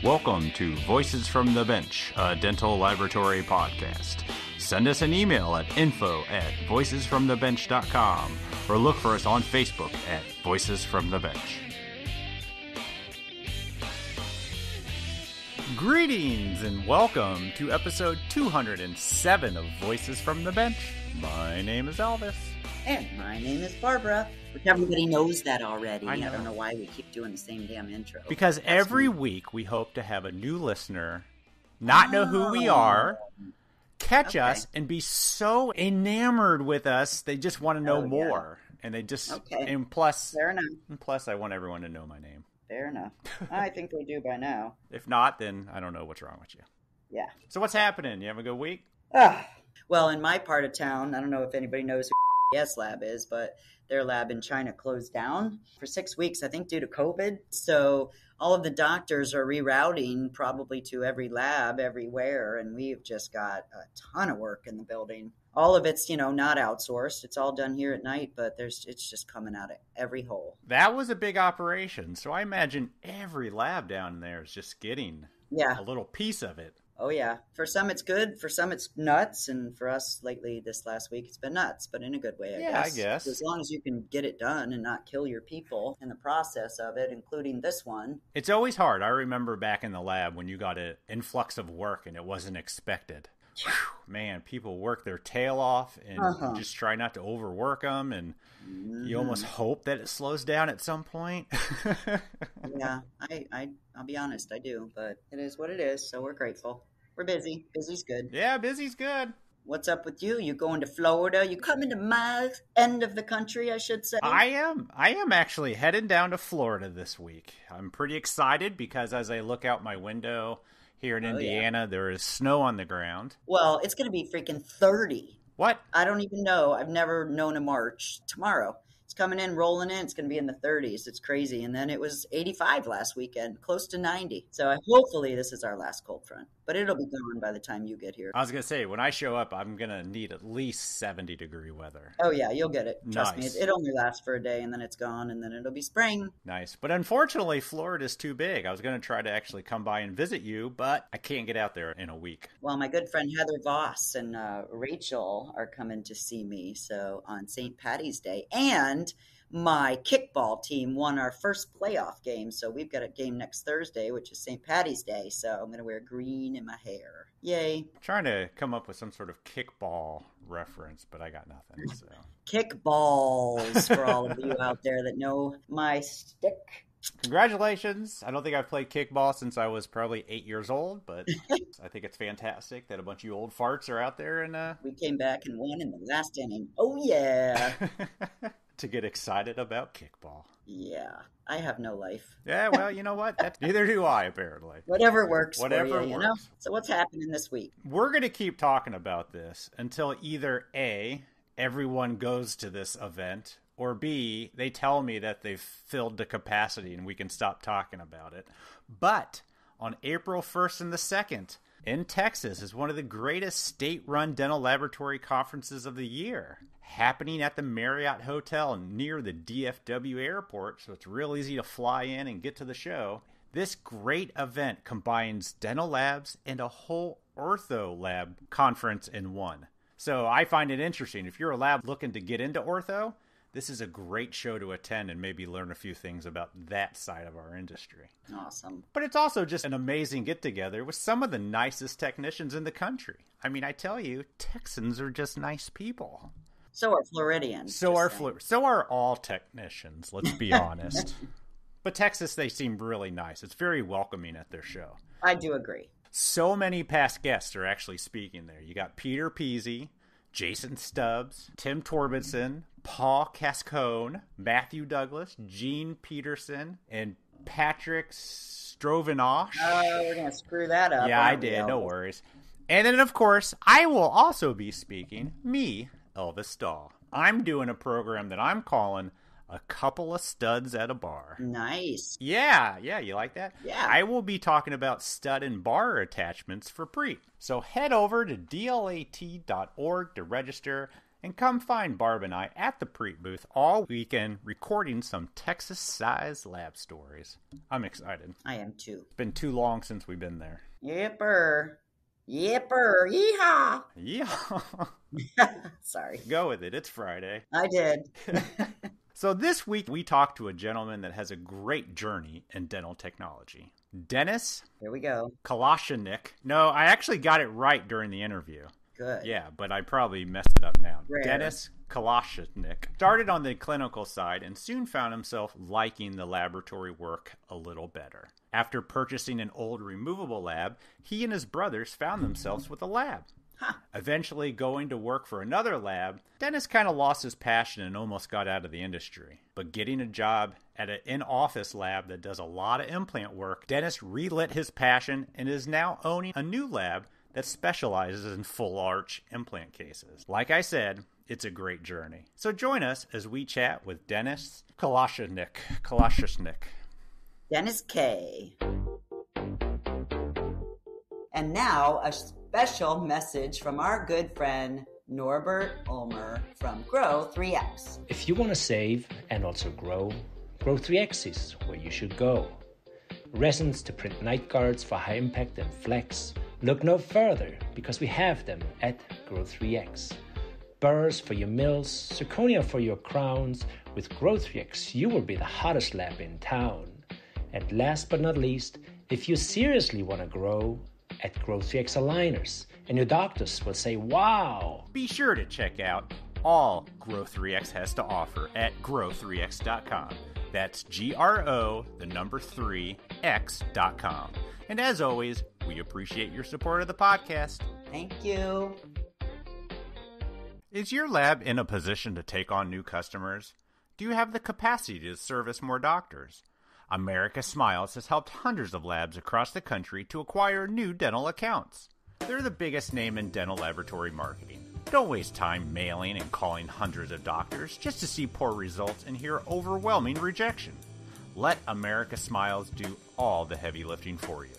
Welcome to Voices from the Bench, a dental laboratory podcast. Send us an email at info@voicesfromthebench.com or look for us on Facebook at Voices from the Bench. Greetings and welcome to episode 207 of Voices from the Bench. My name is Elvis. And my name is Barbara, which everybody knows that already. I don't know why we keep doing the same damn intro. Because every week we hope to have a new listener not know who we are, catch us, and be so enamored with us they just want to know more. And they just and plus, fair enough. And plus, I want everyone to know my name. Fair enough. I think they do by now. If not, then I don't know what's wrong with you. Yeah. So what's happening? You have a good week? Well, in my part of town, I don't know if anybody knows who lab is, but their lab in China closed down for 6 weeks, I think, due to COVID. So all of the doctors are rerouting probably to every lab everywhere, and we've just got a ton of work in the building. All of it's, not outsourced. It's all done here at night, but it's just coming out of every hole. That was a big operation, so I imagine every lab down there is just getting a little piece of it. Oh, yeah. For some, it's good. For some, it's nuts. And for us, lately, this last week, it's been nuts, but in a good way, I guess. As long as you can get it done and not kill your people in the process of it, including this one. It's always hard. I remember back in the lab when you got an influx of work and it wasn't expected. Whew, man, people work their tail off and you just try not to overwork them. And you almost hope that it slows down at some point. Yeah, I'll be honest, I do. But it is what it is, so we're grateful. We're busy. Busy's good. Yeah, busy's good. What's up with you? You going to Florida? You coming to my end of the country, I should say? I am actually headed down to Florida this week. I'm pretty excited because as I look out my window here in Indiana, there is snow on the ground. Well, it's going to be freaking 30. What? I don't even know. I've never known a March. Tomorrow. It's coming in, rolling in. It's going to be in the 30s. It's crazy. And then it was 85 last weekend, close to 90. So hopefully this is our last cold front. But it'll be gone by the time you get here. I was going to say, when I show up, I'm going to need at least 70-degree weather. Oh, yeah, you'll get it. Trust nice. me. It only lasts for a day, and then it's gone, and then it'll be spring. Nice. But unfortunately, Florida's too big. I was going to try to actually come by and visit you, but I can't get out there in a week. Well, my good friend Heather Voss and Rachel are coming to see me so on St. Patty's Day. And my kickball team won our first playoff game. So we've got a game next Thursday, which is St. Patty's Day. So I'm going to wear green in my hair. Yay. I'm trying to come up with some sort of kickball reference, but I got nothing. So kickballs for all of you out there that know my stick. Congratulations. I don't think I've played kickball since I was probably 8 years old, but I think it's fantastic that a bunch of you old farts are out there. And we came back and won in the last inning. Oh, yeah. To get excited about kickball. Yeah, I have no life. Yeah, well, you know what? Neither do I, apparently. Whatever works Whatever for you, works. you know? So what's happening this week? We're going to keep talking about this until either A, everyone goes to this event, or B, they tell me that they've filled the capacity and we can stop talking about it. But on April 1st and the 2nd, in Texas is one of the greatest state-run dental laboratory conferences of the year, happening at the Marriott Hotel near the DFW airport, so it's real easy to fly in and get to the show. This great event combines dental labs and a whole ortho lab conference in one. So I find it interesting. If you're a lab looking to get into ortho, this is a great show to attend and maybe learn a few things about that side of our industry. Awesome. But it's also just an amazing get-together with some of the nicest technicians in the country. I mean, I tell you, Texans are just nice people. So are Floridians. So are all technicians, let's be honest. But Texas, they seem really nice. It's very welcoming at their show. I do agree. So many past guests are actually speaking there. You got Peter Peasy, Jason Stubbs, Tim Torbenson, Paul Cascone, Matthew Douglas, Gene Peterson, and Patrick Strovinosh. Oh, we're going to screw that up. Yeah, I did. No worries. And then, of course, I will also be speaking, me, Elvis Dahl. I'm doing a program that I'm calling A Couple of Studs at a Bar. Nice. Yeah, you like that? Yeah. I will be talking about stud and bar attachments for pre. So head over to dlat.org to register And come find Barb and I at the Preet booth all weekend recording some Texas-sized lab stories. I'm excited. I am too. It's been too long since we've been there. Yipper. Yipper. Yeehaw. Yeah. Sorry. Go with it. It's Friday. I did. So this week we talked to a gentleman that has a great journey in dental technology. Dennis? Here we go. Kalashnick. No, I actually got it right during the interview. Good. Yeah, but I probably messed it up now. Rare. Dennis Kalashnick started on the clinical side and soon found himself liking the laboratory work a little better. After purchasing an old removable lab, he and his brothers found themselves with a lab. Huh. Eventually going to work for another lab, Dennis kind of lost his passion and almost got out of the industry. But getting a job at an in-office lab that does a lot of implant work, Dennis relit his passion and is now owning a new lab that specializes in full arch implant cases. Like I said, it's a great journey. So join us as we chat with Dennis Kalashnick. Dennis K. And now a special message from our good friend Norbert Ulmer from Grow 3X. If you want to save and also grow, Grow 3X is where you should go. Resins to print night guards for high impact and flex. Look no further because we have them at Grow 3X. Burrs for your mills, zirconia for your crowns. With Grow 3X, you will be the hottest lab in town. And last but not least, if you seriously want to grow, at Grow 3X aligners, and your doctors will say, wow! Be sure to check out all Grow 3X has to offer at grow3x.com. That's GRO3X.com. And as always, we appreciate your support of the podcast. Thank you. Is your lab in a position to take on new customers? Do you have the capacity to service more doctors? America Smiles has helped hundreds of labs across the country to acquire new dental accounts. They're the biggest name in dental laboratory marketing. Don't waste time mailing and calling hundreds of doctors just to see poor results and hear overwhelming rejection. Let America Smiles do all the heavy lifting for you.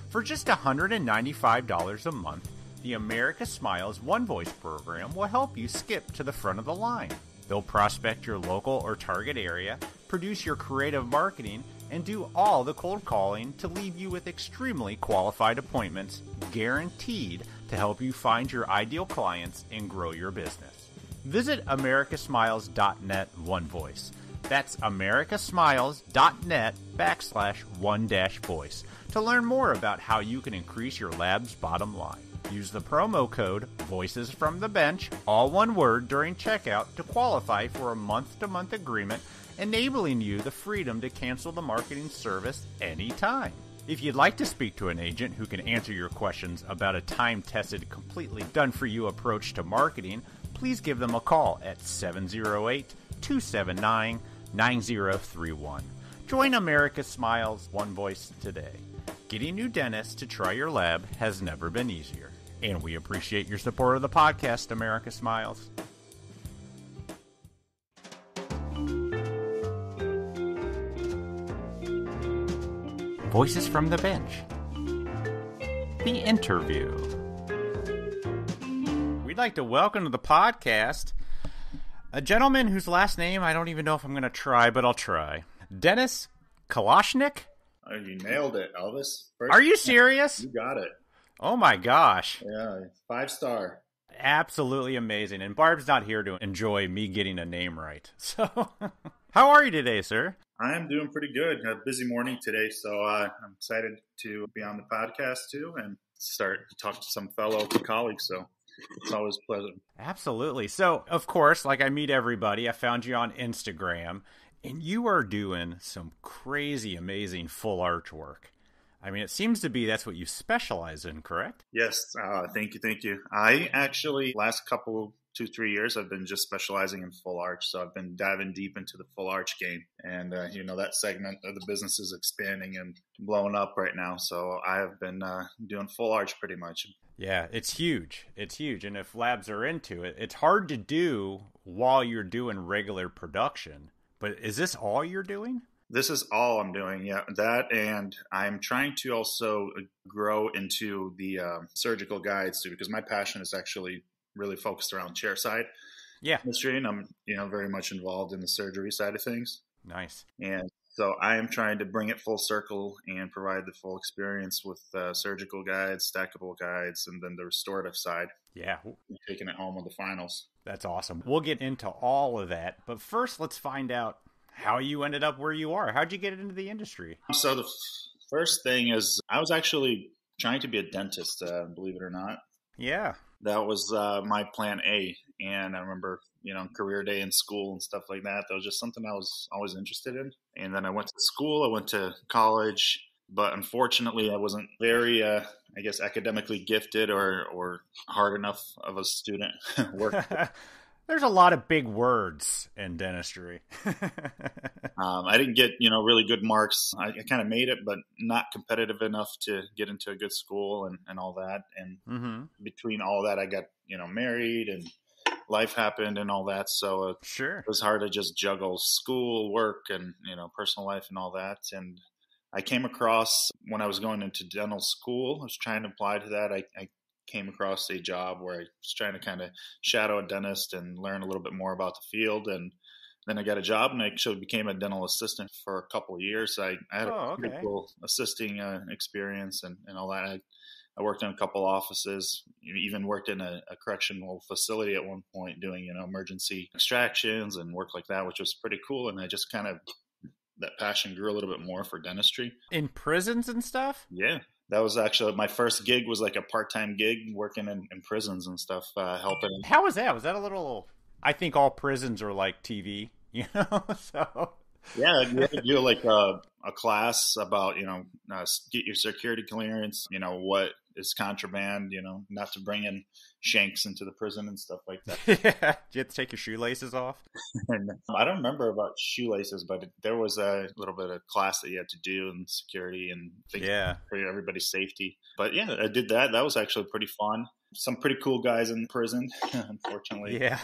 For just $195 a month, the America Smiles One Voice program will help you skip to the front of the line. They'll prospect your local or target area, produce your creative marketing, and do all the cold calling to leave you with extremely qualified appointments guaranteed to help you find your ideal clients and grow your business. Visit americasmiles.net One Voice. That's americasmiles.net/one-voice to learn more about how you can increase your lab's bottom line. Use the promo code Voices from the Bench, all one word, during checkout to qualify for a month-to-month agreement, enabling you the freedom to cancel the marketing service anytime. If you'd like to speak to an agent who can answer your questions about a time-tested, completely done-for-you approach to marketing, please give them a call at 708-279-9031. Join America Smiles One Voice today. Getting new dentists to try your lab has never been easier. And we appreciate your support of the podcast, America Smiles. Voices from the Bench. The interview. We'd like to welcome to the podcast a gentleman whose last name I don't even know if I'm going to try, but I'll try. Dennis Kalashnick? Oh, you nailed it, Elvis. Are you serious? You got it. Oh my gosh. Yeah, 5-star. Absolutely amazing. And Barb's not here to enjoy me getting a name right. So, how are you today, sir? I am doing pretty good. A busy morning today, so I'm excited to be on the podcast too and start to talk to some fellow colleagues. So it's always pleasant. Absolutely. So, of course, like I meet everybody, I found you on Instagram, and you are doing some crazy, amazing full arch work. I mean, it seems to be that's what you specialize in, correct? Yes. Thank you. I actually, last couple, 2-3 years, I've been just specializing in full arch. So I've been diving deep into the full arch game. And, that segment of the business is expanding and blowing up right now. So I have been doing full arch pretty much. Yeah, it's huge. It's huge. And if labs are into it, it's hard to do while you're doing regular production. But is this all you're doing? This is all I'm doing, yeah. That, and I'm trying to also grow into the surgical guides too, because my passion is actually really focused around chairside. Yeah. industry, and I'm, very much involved in the surgery side of things. Nice. And so I am trying to bring it full circle and provide the full experience with surgical guides, stackable guides, and then the restorative side. Yeah. Taking it home with the finals. That's awesome. We'll get into all of that. But first, let's find out how you ended up where you are. How'd you get into the industry? So the first thing is I was actually trying to be a dentist, believe it or not. Yeah. That was my plan A. And I remember, career day in school and stuff like that. That was just something I was always interested in. And then I went to school. I went to college. But unfortunately, I wasn't very, academically gifted or hard enough of a student. There's a lot of big words in dentistry. I didn't get, really good marks. I kind of made it, but not competitive enough to get into a good school and all that. And between all that, I got, married and life happened and all that. So sure, it was hard to just juggle school, work, and, personal life and all that. And I came across, when I was going into dental school, I was trying to apply to that. I came across a job where I was trying to kind of shadow a dentist and learn a little bit more about the field. And then I got a job and I actually became a dental assistant for a couple of years. I had a pretty cool assisting experience and all that. I worked in a couple offices, even worked in a correctional facility at one point doing, emergency extractions and work like that, which was pretty cool. And I just kind of, that passion grew a little bit more for dentistry. In prisons and stuff? Yeah. That was actually my first gig, was like a part-time gig working in prisons and stuff, helping. How was that? Was that a little, I think all prisons are like TV, so. Yeah, you had to do like a class about, get your security clearance, what is contraband, not to bring in shanks into the prison and stuff like that. Yeah, you have to take your shoelaces off. And I don't remember about shoelaces, but there was a little bit of class that you had to do in security and things for everybody's safety. But yeah, I did that. That was actually pretty fun. Some pretty cool guys in prison, unfortunately. Yeah.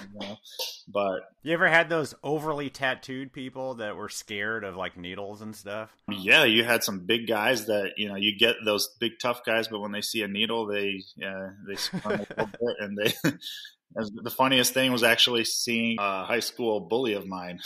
But you ever had those overly tattooed people that were scared of like needles and stuff? Yeah, you had some big guys that, you get those big tough guys, but when they see a needle, they squirm a little bit. And the funniest thing was actually seeing a high school bully of mine.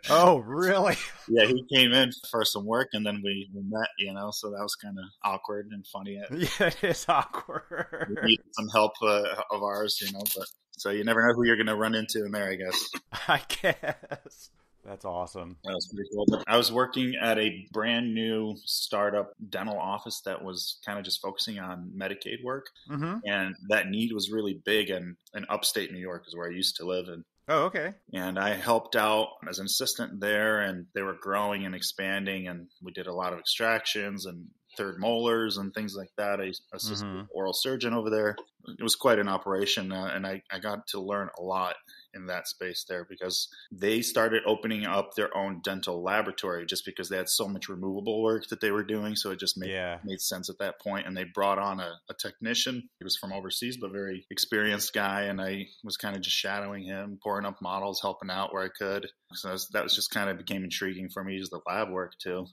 Oh, really? Yeah, he came in for some work and then we met, so that was kind of awkward and funny. Yeah, it is awkward. We needed some help of ours, but so you never know who you're going to run into in there, I guess. I guess. That's awesome. That was pretty cool. I was working at a brand new startup dental office that was kind of just focusing on Medicaid work. Mm-hmm. And that need was really big in upstate New York is where I used to live. Oh, okay. And I helped out as an assistant there, and they were growing and expanding, and we did a lot of extractions and third molars and things like that. I assisted the oral surgeon over there. It was quite an operation, and I got to learn a lot in that space there because they started opening up their own dental laboratory just because they had so much removable work that they were doing. So it just made sense at that point. And they brought on a technician. He was from overseas, but very experienced guy. And I was kind of just shadowing him, pouring up models, helping out where I could. So that was just kind of became intriguing for me, just the lab work too.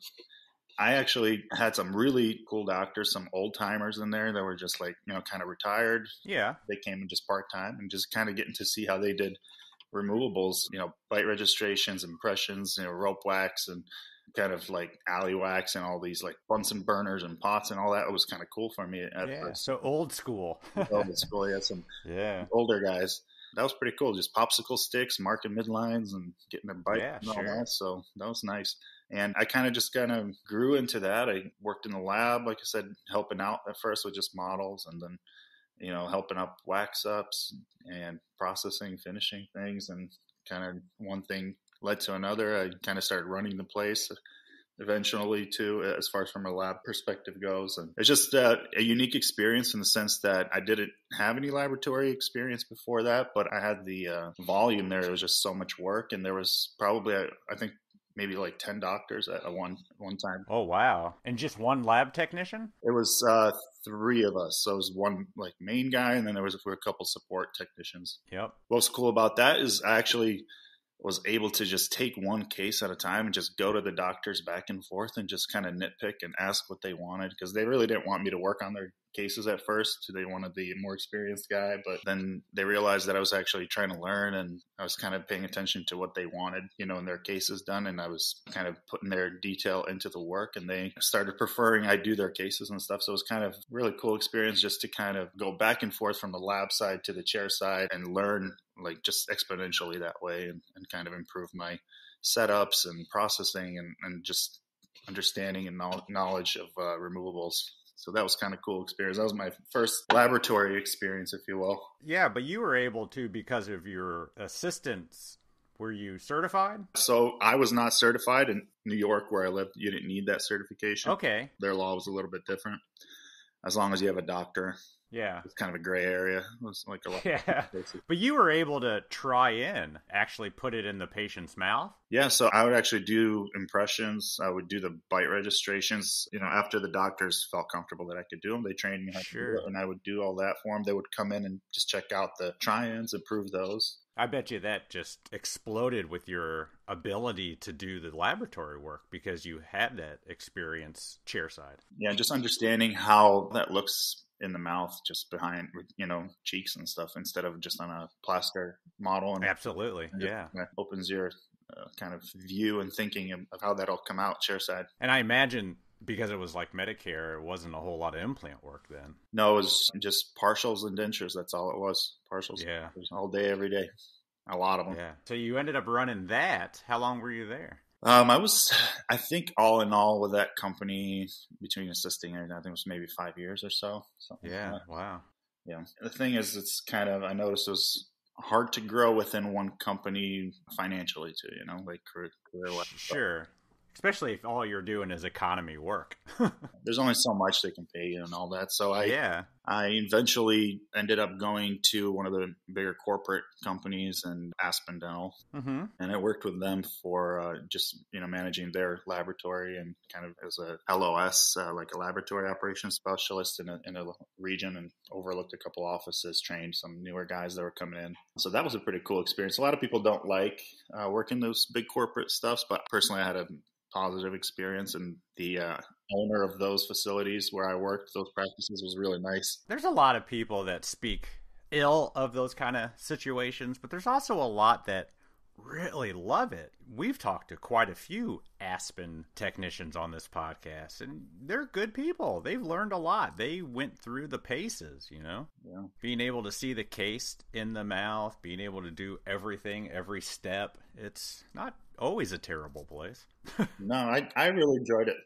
I actually had some really cool doctors, some old timers in there that were just like, kind of retired. Yeah. They came in just part-time and just kind of getting to see how they did removables, bite registrations, impressions, rope wax and kind of like alley wax and all these like Bunsen burners and pots and all that. It was kind of cool for me at first. So old school. Old school. You had some older guys. That was pretty cool. Just popsicle sticks, marking midlines and getting a bite and all that. So that was nice. And I kind of grew into that. I worked in the lab, like I said, helping out at first with just models and then, helping up wax ups and processing, finishing things. And kind of one thing led to another. I kind of started running the place eventually too, as far as from a lab perspective goes. And it's just a unique experience in the sense that I didn't have any laboratory experience before that, but I had the volume there. It was just so much work. And there was probably, I think, maybe like 10 doctors at one time. Oh, wow. And just one lab technician? It was 3 of us. So it was one like main guy, and then there was a couple support technicians. Yep. What was cool about that is I actually was able to just take one case at a time and just go to the doctors back and forth and just kind of nitpick and ask what they wanted, because they really didn't want me to work on their cases at first. They wanted the more experienced guy, but then they realized that I was actually trying to learn, and I was kind of paying attention to what they wanted, in their cases done, and I was kind of putting their detail into the work, and they started preferring I do their cases and stuff. So it was kind of really cool experience just to kind of go back and forth from the lab side to the chair side and learn like just exponentially that way, and kind of improve my setups and processing and just understanding and knowledge of removables. So that was kind of cool experience. That was my first laboratory experience, if you will. Yeah, but you were able to because of your assistants. Were you certified? So I was not certified in New York where I lived. You didn't need that certification. Okay. Their law was a little bit different. As long as you have a doctor. Yeah. It's kind of a gray area. It was like a lot. Yeah. But you were able to actually put it in the patient's mouth? Yeah, so I would actually do impressions. I would do the bite registrations. After the doctors felt comfortable that I could do them, they trained me how to do it, and I would do all that for them. They would come in and just check out the try-ins, improve those. I bet you that just exploded with your ability to do the laboratory work because you had that experience chairside. Yeah, just understanding how that looks in the mouth, just behind, cheeks and stuff, instead of just on a plaster model. And absolutely, yeah. That opens your kind of view and thinking of how that'll come out chairside. And I imagine because it was like Medicare, it wasn't a whole lot of implant work then. No, it was just partials and dentures. That's all it was. Partials. Yeah. It was all day, every day. A lot of them. Yeah. So you ended up running that. How long were you there? I think all in all with that company, between assisting and I think it was maybe 5 years or so. Yeah. Like wow. Yeah. The thing is, it's kind of, I noticed it was hard to grow within one company financially too, like career-wise. Sure. Especially if all you're doing is economy work. There's only so much they can pay you and all that. So I eventually ended up going to one of the bigger corporate companies in Aspen Dental. Mm-hmm. And I worked with them for just, managing their laboratory and kind of as a LOS, like a laboratory operations specialist in a region, and overlooked a couple offices, trained some newer guys that were coming in. So that was a pretty cool experience. A lot of people don't like working those big corporate stuffs, but personally I had a positive experience, and the owner of those facilities where I worked, those practices, was really nice. There's a lot of people that speak ill of those kind of situations, but there's also a lot that really love it. We've talked to quite a few Aspen technicians on this podcast, and they're good people. They've learned a lot. They went through the paces, Yeah. Being able to see the case in the mouth, being able to do everything, every step. It's not always a terrible place. No, I really enjoyed it.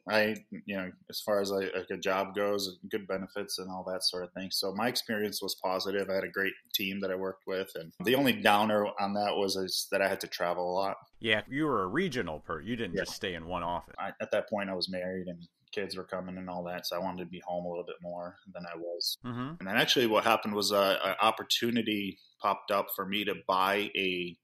As far as like a job goes, good benefits and all that sort of thing. So my experience was positive. I had a great team that I worked with, and the only downer on that is that I had to travel a lot. Yeah, you were a regional You didn't just stay in one office. At that point, I was married and kids were coming and all that, so I wanted to be home a little bit more than I was. Mm-hmm. And then actually what happened was an opportunity popped up for me to buy a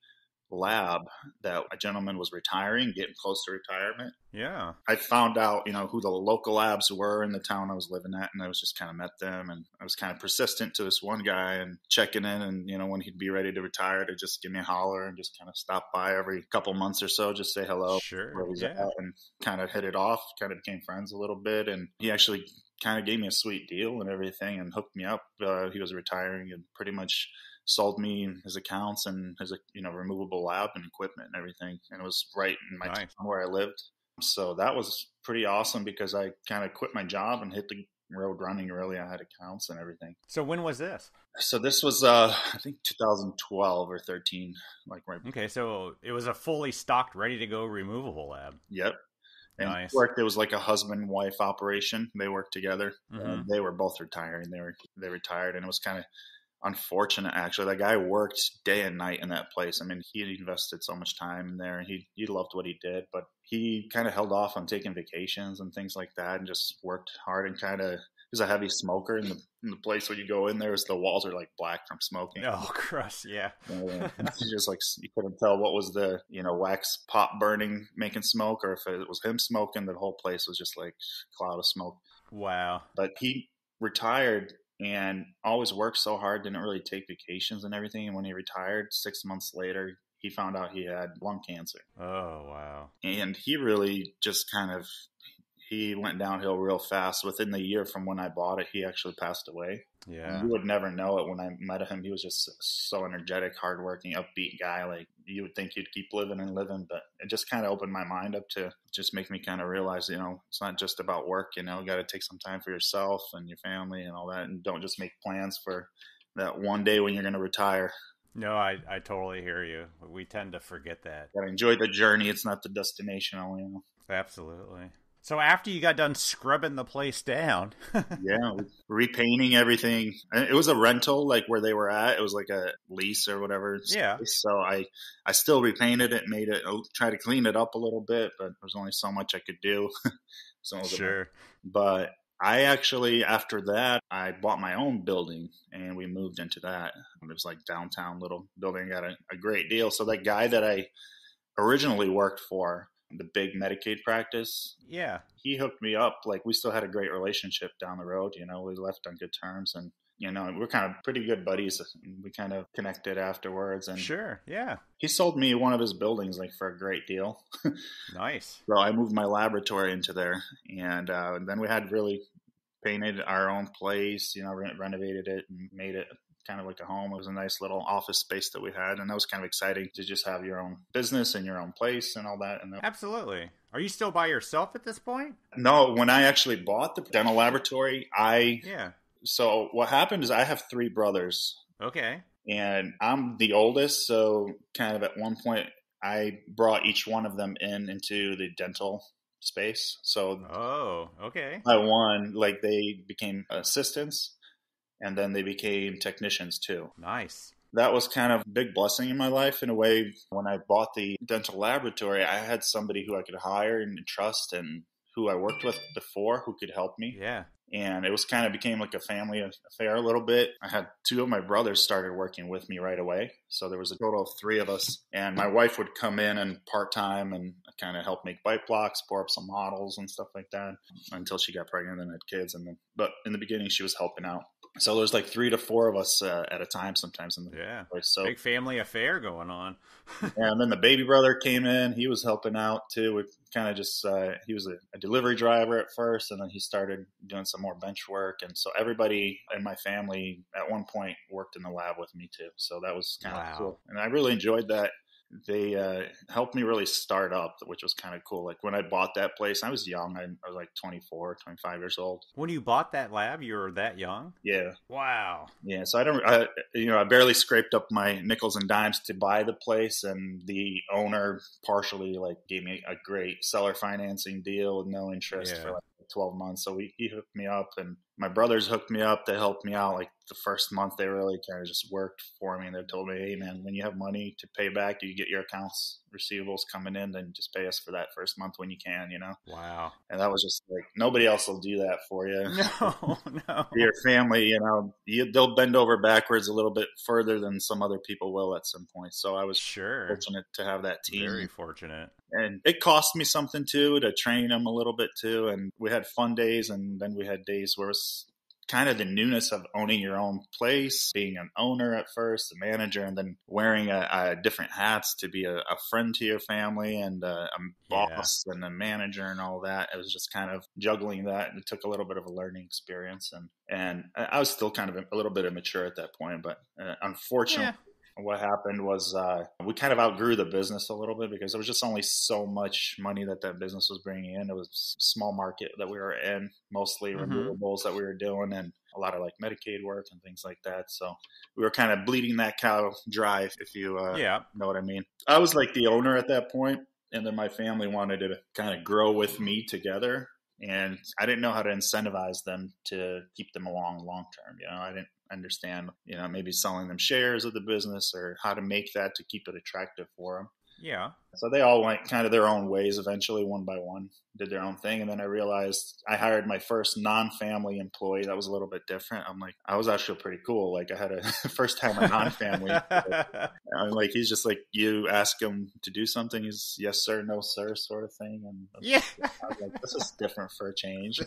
lab that a gentleman was retiring, getting close to retirement. Yeah. I found out, who the local labs were in the town I was living at, and I was just kind of met them, and I was kind of persistent to this one guy and checking in, and when he'd be ready to retire, to just give me a holler and just kind of stop by every couple months or so, just say hello. Sure. Where he's at, and kind of hit it off, kind of became friends a little bit, and he actually kind of gave me a sweet deal and everything and hooked me up. He was retiring and pretty much sold me his accounts and his removable lab and equipment and everything, and it was right in my town where I lived. So that was pretty awesome because I kind of quit my job and hit the road running. Really, I had accounts and everything. So when was this? So this was I think 2012 or 13, like right. Okay, so it was a fully stocked, ready to go removable lab. Yep. And nice. It was like a husband-wife operation. They worked together. Mm-hmm. They were both retiring. They retired, and it was kind of unfortunate, actually. That guy worked day and night in that place. I mean, he invested so much time in there, and he loved what he did, but he kind of held off on taking vacations and things like that, and just worked hard, and kind of, he's a heavy smoker, and the place when you go in there, the walls are like black from smoking. Oh, gross, yeah. It's just like, you couldn't tell what was the, wax pot burning, making smoke, or if it was him smoking. The whole place was just like a cloud of smoke. Wow. But he retired and always worked so hard, didn't really take vacations and everything. And when he retired 6 months later, he found out he had lung cancer. Oh, wow. And he really just he went downhill real fast. Within the year from when I bought it, he actually passed away. Yeah. You would never know it when I met him. He was just so energetic, hardworking, upbeat guy. Like, you would think he'd keep living and living, but it just kind of opened my mind up to just make me kind of realize, it's not just about work. You got to take some time for yourself and your family and all that, and don't just make plans for that one day when you're going to retire. No, I totally hear you. We tend to forget that. Got to enjoy the journey. It's not the destination only. Absolutely. So after you got done scrubbing the place down. Yeah, repainting everything. It was a rental, like where they were at. It was like a lease or whatever. Yeah. So I still repainted it, try to clean it up a little bit, but there's only so much I could do. Sure. But I actually, after that, I bought my own building and we moved into that. It was like downtown little building. Got a great deal. So that guy that I originally worked for, the big Medicaid practice. Yeah. He hooked me up. Like, we still had a great relationship down the road. We left on good terms, and, we're kind of pretty good buddies. We kind of connected afterwards. And sure. Yeah. He sold me one of his buildings, like, for a great deal. Nice. So I moved my laboratory into there, and then we had really painted our own place, renovated it and made it kind of like a home. It was a nice little office space that we had, and that was kind of exciting to just have your own business and your own place and all that. And absolutely. Are you still by yourself at this point? No, when I actually bought the dental laboratory, So what happened is I have 3 brothers. Okay. And I'm the oldest, so kind of at one point I brought each one of them into the dental space. So okay. By one, like, they became assistants, and then they became technicians too. Nice. That was kind of a big blessing in my life in a way. When I bought the dental laboratory, I had somebody who I could hire and trust and who I worked with before who could help me. Yeah. And it was kind of became like a family affair a little bit. I had 2 of my brothers started working with me right away. So there was a total of 3 of us. And my wife would come in and part-time and kind of help make bite blocks, pour up some models and stuff like that until she got pregnant and had kids. But in the beginning, she was helping out. So there's like 3 to 4 of us at a time sometimes in the place. So big family affair going on. And then the baby brother came in. He was helping out too. We kind of just he was a delivery driver at first, and then he started doing some more bench work. And so everybody in my family at one point worked in the lab with me too. So that was kind of cool, and I really enjoyed that. They helped me really start up, which was kind of cool. Like, when I bought that place, I was young. I was like 24, 25 years old. When you bought that lab, you were that young? Yeah. Wow. Yeah. So I barely scraped up my nickels and dimes to buy the place. And the owner partially gave me a great seller financing deal with no interest for 12 months. So he hooked me up, and my brothers hooked me up. They helped me out. Like, the first month, they really kind of just worked for me. And they told me, hey, man, when you have money to pay back, you get your accounts receivables coming in, then just pay us for that first month when you can, Wow. And that was just like, nobody else will do that for you. No. Your family, they'll bend over backwards a little bit further than some other people will at some point. So I was fortunate to have that team. Very fortunate. And it cost me something too, to train them a little bit too. And we had fun days, and then we had days where it was kind of the newness of owning your own place, being an owner at first, a manager, and then wearing a different hats to be a friend to your family and a boss and a manager and all that. It was just kind of juggling that, and it took a little bit of a learning experience. And I was still kind of a little bit immature at that point, but unfortunately, what happened was we kind of outgrew the business a little bit because there was just only so much money that business was bringing in. It was a small market that we were in, mostly removables that we were doing, and a lot of Medicaid work and things like that. So we were kind of bleeding that cow dry, if you know what I mean. I was like the owner at that point, and then my family wanted to kind of grow with me together. And I didn't know how to incentivize them to keep them along long term. I didn't understand, maybe selling them shares of the business or how to make that to keep it attractive for them. Yeah. So they all went kind of their own ways eventually, one by one. did their own thing. And then I realized I hired my first non-family employee. That was a little bit different. I'm like, I was actually pretty cool. Like I had a first time a non-family. I'm like, he's just like, you ask him to do something, he's yes sir, no sir sort of thing. And yeah, I was like, this is different for a change.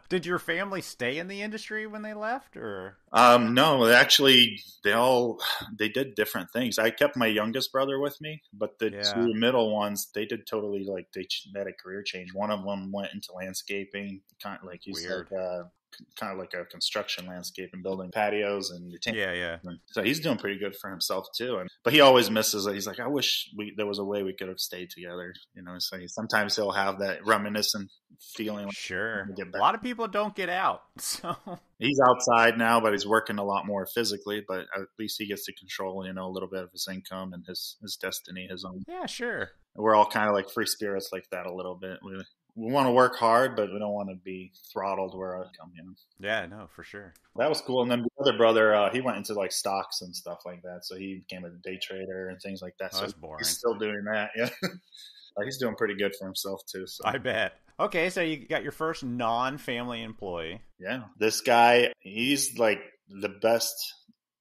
Did your family stay in the industry when they left, or? No, actually, they did different things. I kept my youngest brother with me, but the two middle ones, they did totally like they had a career change. One of them went into landscaping, kind of like you said, kind of like a construction landscape and building patios and so he's doing pretty good for himself too. But he always misses it. He's like, I wish there was a way we could have stayed together, you know. So sometimes he'll have that reminiscent feeling. Like, sure, a lot of people don't get out, so he's outside now, but he's working a lot more physically, but at least he gets to control, you know, a little bit of his income and his destiny, his own. Yeah, sure. We're all kind of like free spirits like that a little bit. We want to work hard, but we don't want to be throttled where I come, you know. Yeah, no, for sure. That was cool. And then the other brother, he went into like stocks and stuff like that. So he became a day trader and things like that. So that's boring. He's still doing that. Yeah. He's doing pretty good for himself too. So. I bet. Okay. So you got your first non-family employee. Yeah. This guy, he's like the best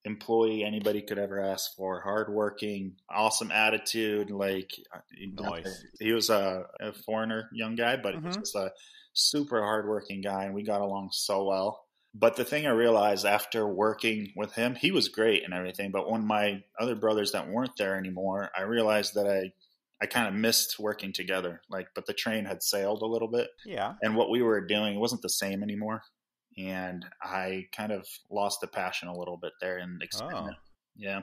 employee anybody could ever ask for. Hardworking, awesome attitude. Like nice. He was a foreigner young guy, but he was just a super hardworking guy, and we got along so well. But the thing I realized after working with him, he was great and everything. But when my other brothers that weren't there anymore, I realized that I kind of missed working together. But the train had sailed a little bit. Yeah. And what we were doing wasn't the same anymore. And I kind of lost the passion a little bit there in the experiment. Yeah.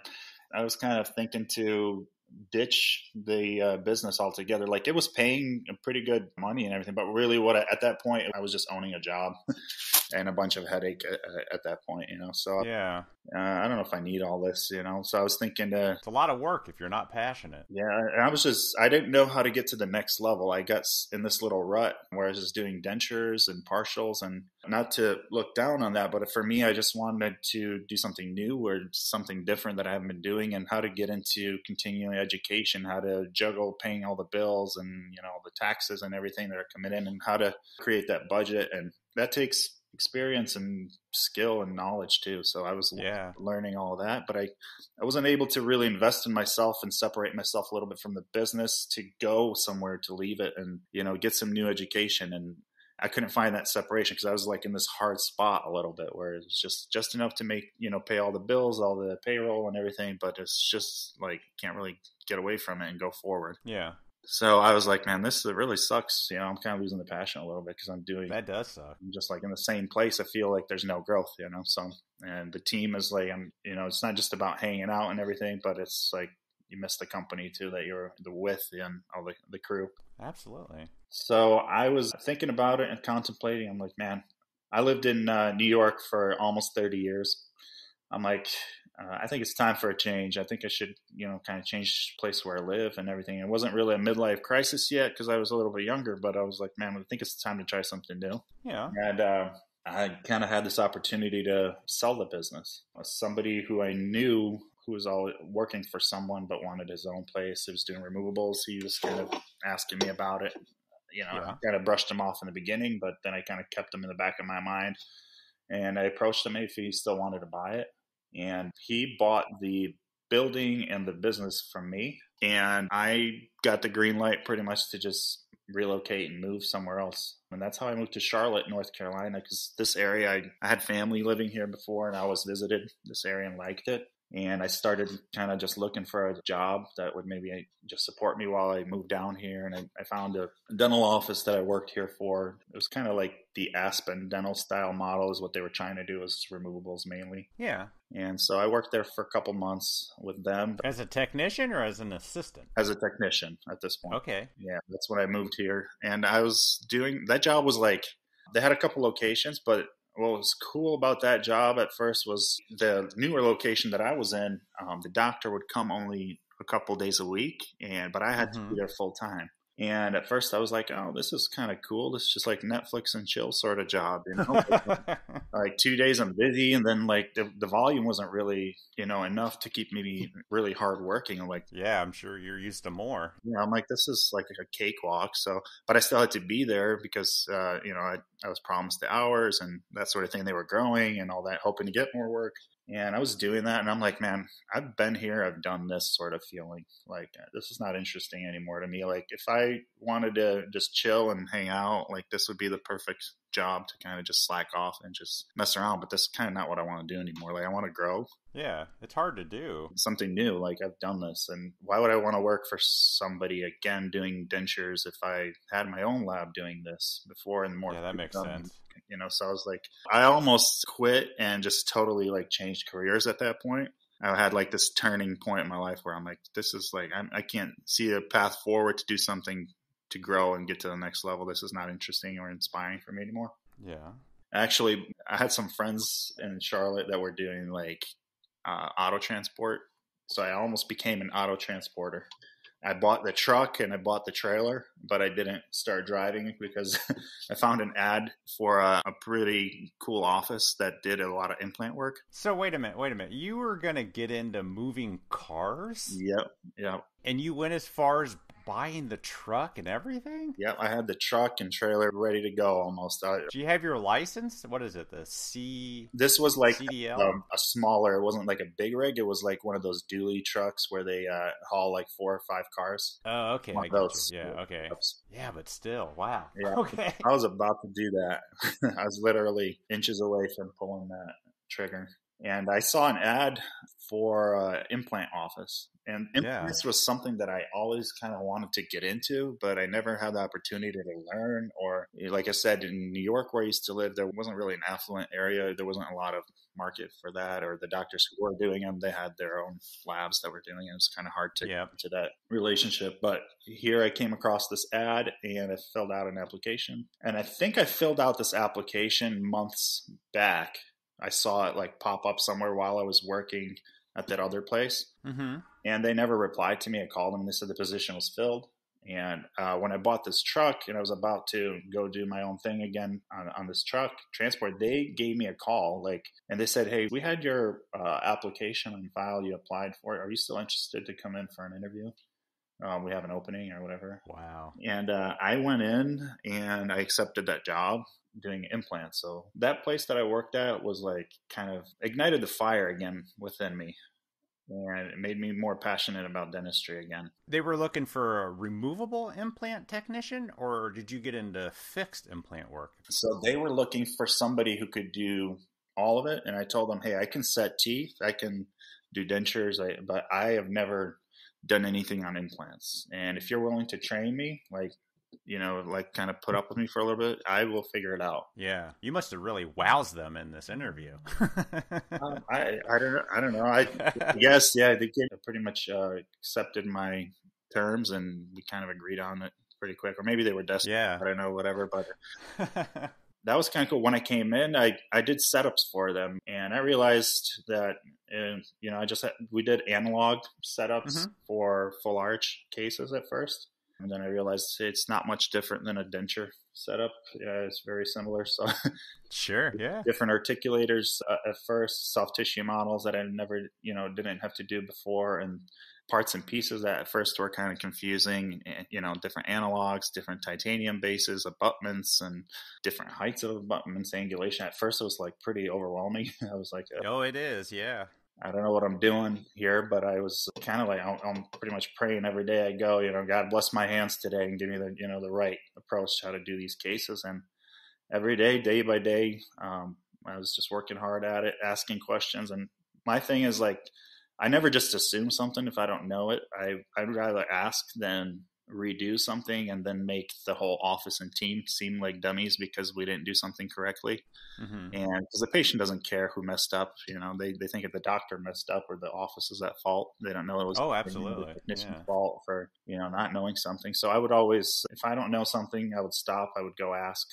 I was kind of thinking to ditch the business altogether. Like it was paying pretty good money and everything, but really at that point, I was just owning a job and a bunch of headache at that point, you know? So I don't know if I need all this, you know? So I was thinking it's a lot of work if you're not passionate. Yeah. And I didn't know how to get to the next level. I got in this little rut where I was just doing dentures and partials, and not to look down on that, but for me, I just wanted to do something new or something different that I haven't been doing, and how to get into continuing education, how to juggle paying all the bills and, you know, the taxes and everything that are coming in, and how to create that budget. And that takes experience and skill and knowledge too. So I was learning all of that, but I wasn't able to really invest in myself and separate myself a little bit from the business to go somewhere to leave it and, you know, get some new education. And I couldn't find that separation because I was like in this hard spot a little bit where it was just enough to make, you know, pay all the bills, all the payroll and everything. But it's just like, can't really get away from it and go forward. Yeah. So I was like, man, this really sucks. You know, I'm kind of losing the passion a little bit because that does suck. I'm just like in the same place. I feel like there's no growth, you know. So, and the team is like, you know, it's not just about hanging out and everything, but it's like you miss the company too that you're with and all the crew. Absolutely. So I was thinking about it and contemplating. I'm like, man, I lived in New York for almost 30 years. I'm like, I think it's time for a change. I think I should, you know, kind of change the place where I live and everything. It wasn't really a midlife crisis yet because I was a little bit younger, but I was like, man, I think it's time to try something new. Yeah. And I kind of had this opportunity to sell the business. Somebody who I knew who was always working for someone but wanted his own place. He was doing removables. He was kind of asking me about it. You know, I kind of brushed him off in the beginning, but then I kind of kept him in the back of my mind. And I approached him if he still wanted to buy it. And he bought the building and the business from me. And I got the green light pretty much to just relocate and move somewhere else. And that's how I moved to Charlotte, North Carolina, because this area, I had family living here before, and I always visited this area and liked it. And I started kind of just looking for a job that would maybe just support me while I moved down here. And I found a dental office that I worked here for. It was kind of like the Aspen dental style model is what they were trying to do, is removables mainly. Yeah. And so I worked there for a couple months with them. As a technician or as an assistant? As a technician at this point. Okay. Yeah, that's when I moved here. And I was doing, that job was like, they had a couple locations, but what was cool about that job at first was the newer location that I was in, the doctor would come only a couple days a week, but I had to be there full time. And at first I was like, oh, this is kind of cool. This is just like Netflix and chill sort of job, you know? Like 2 days I'm busy, and then like the volume wasn't really, enough to keep me really hard working. I'm like, yeah, I'm sure you're used to more. yeah, I'm like, this is like a cakewalk. So, but I still had to be there because, I was promised the hours and that sort of thing. They were growing and all that, hoping to get more work. And I was doing that, and I'm like, man, I've been here, I've done this sort of feeling. Like, this is not interesting anymore to me. Like, if I wanted to just chill and hang out, like, this would be the perfect job to kind of just slack off and just mess around. But this is kind of not what I want to do anymore. Like, I want to grow. Yeah, it's hard to do. Something new. Like, I've done this. And why would I want to work for somebody again doing dentures if I had my own lab doing this before and more? Yeah, that makes sense. So I was like, I almost quit and just totally like changed careers at that point. I had like this turning point in my life where I'm like, this is like, I can't see a path forward to do something to grow and get to the next level. This is not interesting or inspiring for me anymore. Yeah. Actually, I had some friends in Charlotte that were doing like auto transport. So I almost became an auto transporter. I bought the truck and I bought the trailer, but I didn't start driving because I found an ad for a pretty cool office that did a lot of implant work. So wait a minute. You were going to get into moving cars? Yep. And you went as far as buying the truck and everything? Yep, I had the truck and trailer ready to go almost. Do you have your license? What is it? This was like CDL? A smaller, it wasn't like a big rig. It was like one of those dually trucks where they haul like 4 or 5 cars. Oh, okay. One I of get those. you. Yeah, okay. Yeah, but still, wow. Yeah. Okay. I was about to do that. I was literally inches away from pulling that trigger. And I saw an ad for implant office. And implants was something that I always kind of wanted to get into, but I never had the opportunity to learn. Or like I said, in New York where I used to live, there wasn't really an affluent area. There wasn't a lot of market for that, or the doctors who were doing them, they had their own labs that were doing it. It was kind of hard to get into that relationship. But here I came across this ad and I filled out an application. And I think I filled out this application months back. I saw it like pop up somewhere while I was working at that other place. Mm-hmm. And they never replied to me. I called them and they said the position was filled. And when I bought this truck and I was about to go do my own thing again on this truck transport, they gave me a call and they said, hey, we had your application on file. You applied for it. Are you still interested to come in for an interview? We have an opening or whatever. Wow. And I went in and I accepted that job doing implants. So that place that I worked at was like kind of ignited the fire again within me. And it made me more passionate about dentistry again. They were looking for a removable implant technician, or did you get into fixed implant work? So they were looking for somebody who could do all of it. And I told them, hey, I can set teeth, I can do dentures, but I have never done anything on implants. And if you're willing to train me, kind of put up with me for a little bit, I will figure it out. Yeah, you must have really wowed them in this interview. I don't know. I guess, yeah, they pretty much accepted my terms and we kind of agreed on it pretty quick. Or maybe they were desperate. Yeah. I don't know, whatever. But that was kind of cool. When I came in, I did setups for them, and I realized that we did analog setups for full arch cases at first. And then I realized it's not much different than a denture setup. Yeah, it's very similar. So sure, yeah. Different articulators at first, soft tissue models that I never, didn't have to do before, and parts and pieces that at first were kind of confusing. Different analogs, different titanium bases, abutments, and different heights of abutments, angulation. At first, it was like pretty overwhelming. I was like, oh, it is, yeah. I don't know what I'm doing here, but I was kind of like, I'm pretty much praying every day I go, God bless my hands today and give me the right approach to how to do these cases. And every day, day by day, I was just working hard at it, asking questions. And my thing is I never just assume something if I don't know it. I'd rather ask than redo something and then make the whole office and team seem like dummies because we didn't do something correctly. And because the patient doesn't care who messed up, they think if the doctor messed up or the office is at fault. They don't know it was absolutely the technician's fault for not knowing something. So I would always, if I don't know something, I would stop. I would go ask.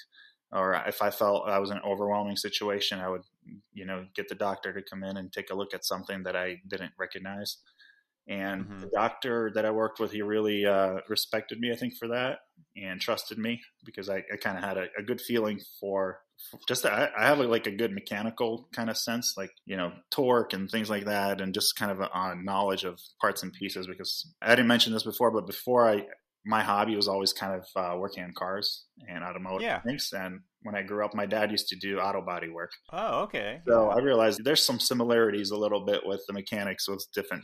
Or if I felt I was in an overwhelming situation, I would get the doctor to come in and take a look at something that I didn't recognize. And Mm-hmm. the doctor that I worked with, he really respected me, I think, for that, and trusted me because I kind of had a good feeling for just I have like a good mechanical kind of sense, like, you know, torque and things like that, and just kind of a knowledge of parts and pieces. Because I didn't mention this before, but my hobby was always kind of working on cars and automotive things. And when I grew up, my dad used to do auto body work. Oh, okay. So I realized there's some similarities a little bit with the mechanics with different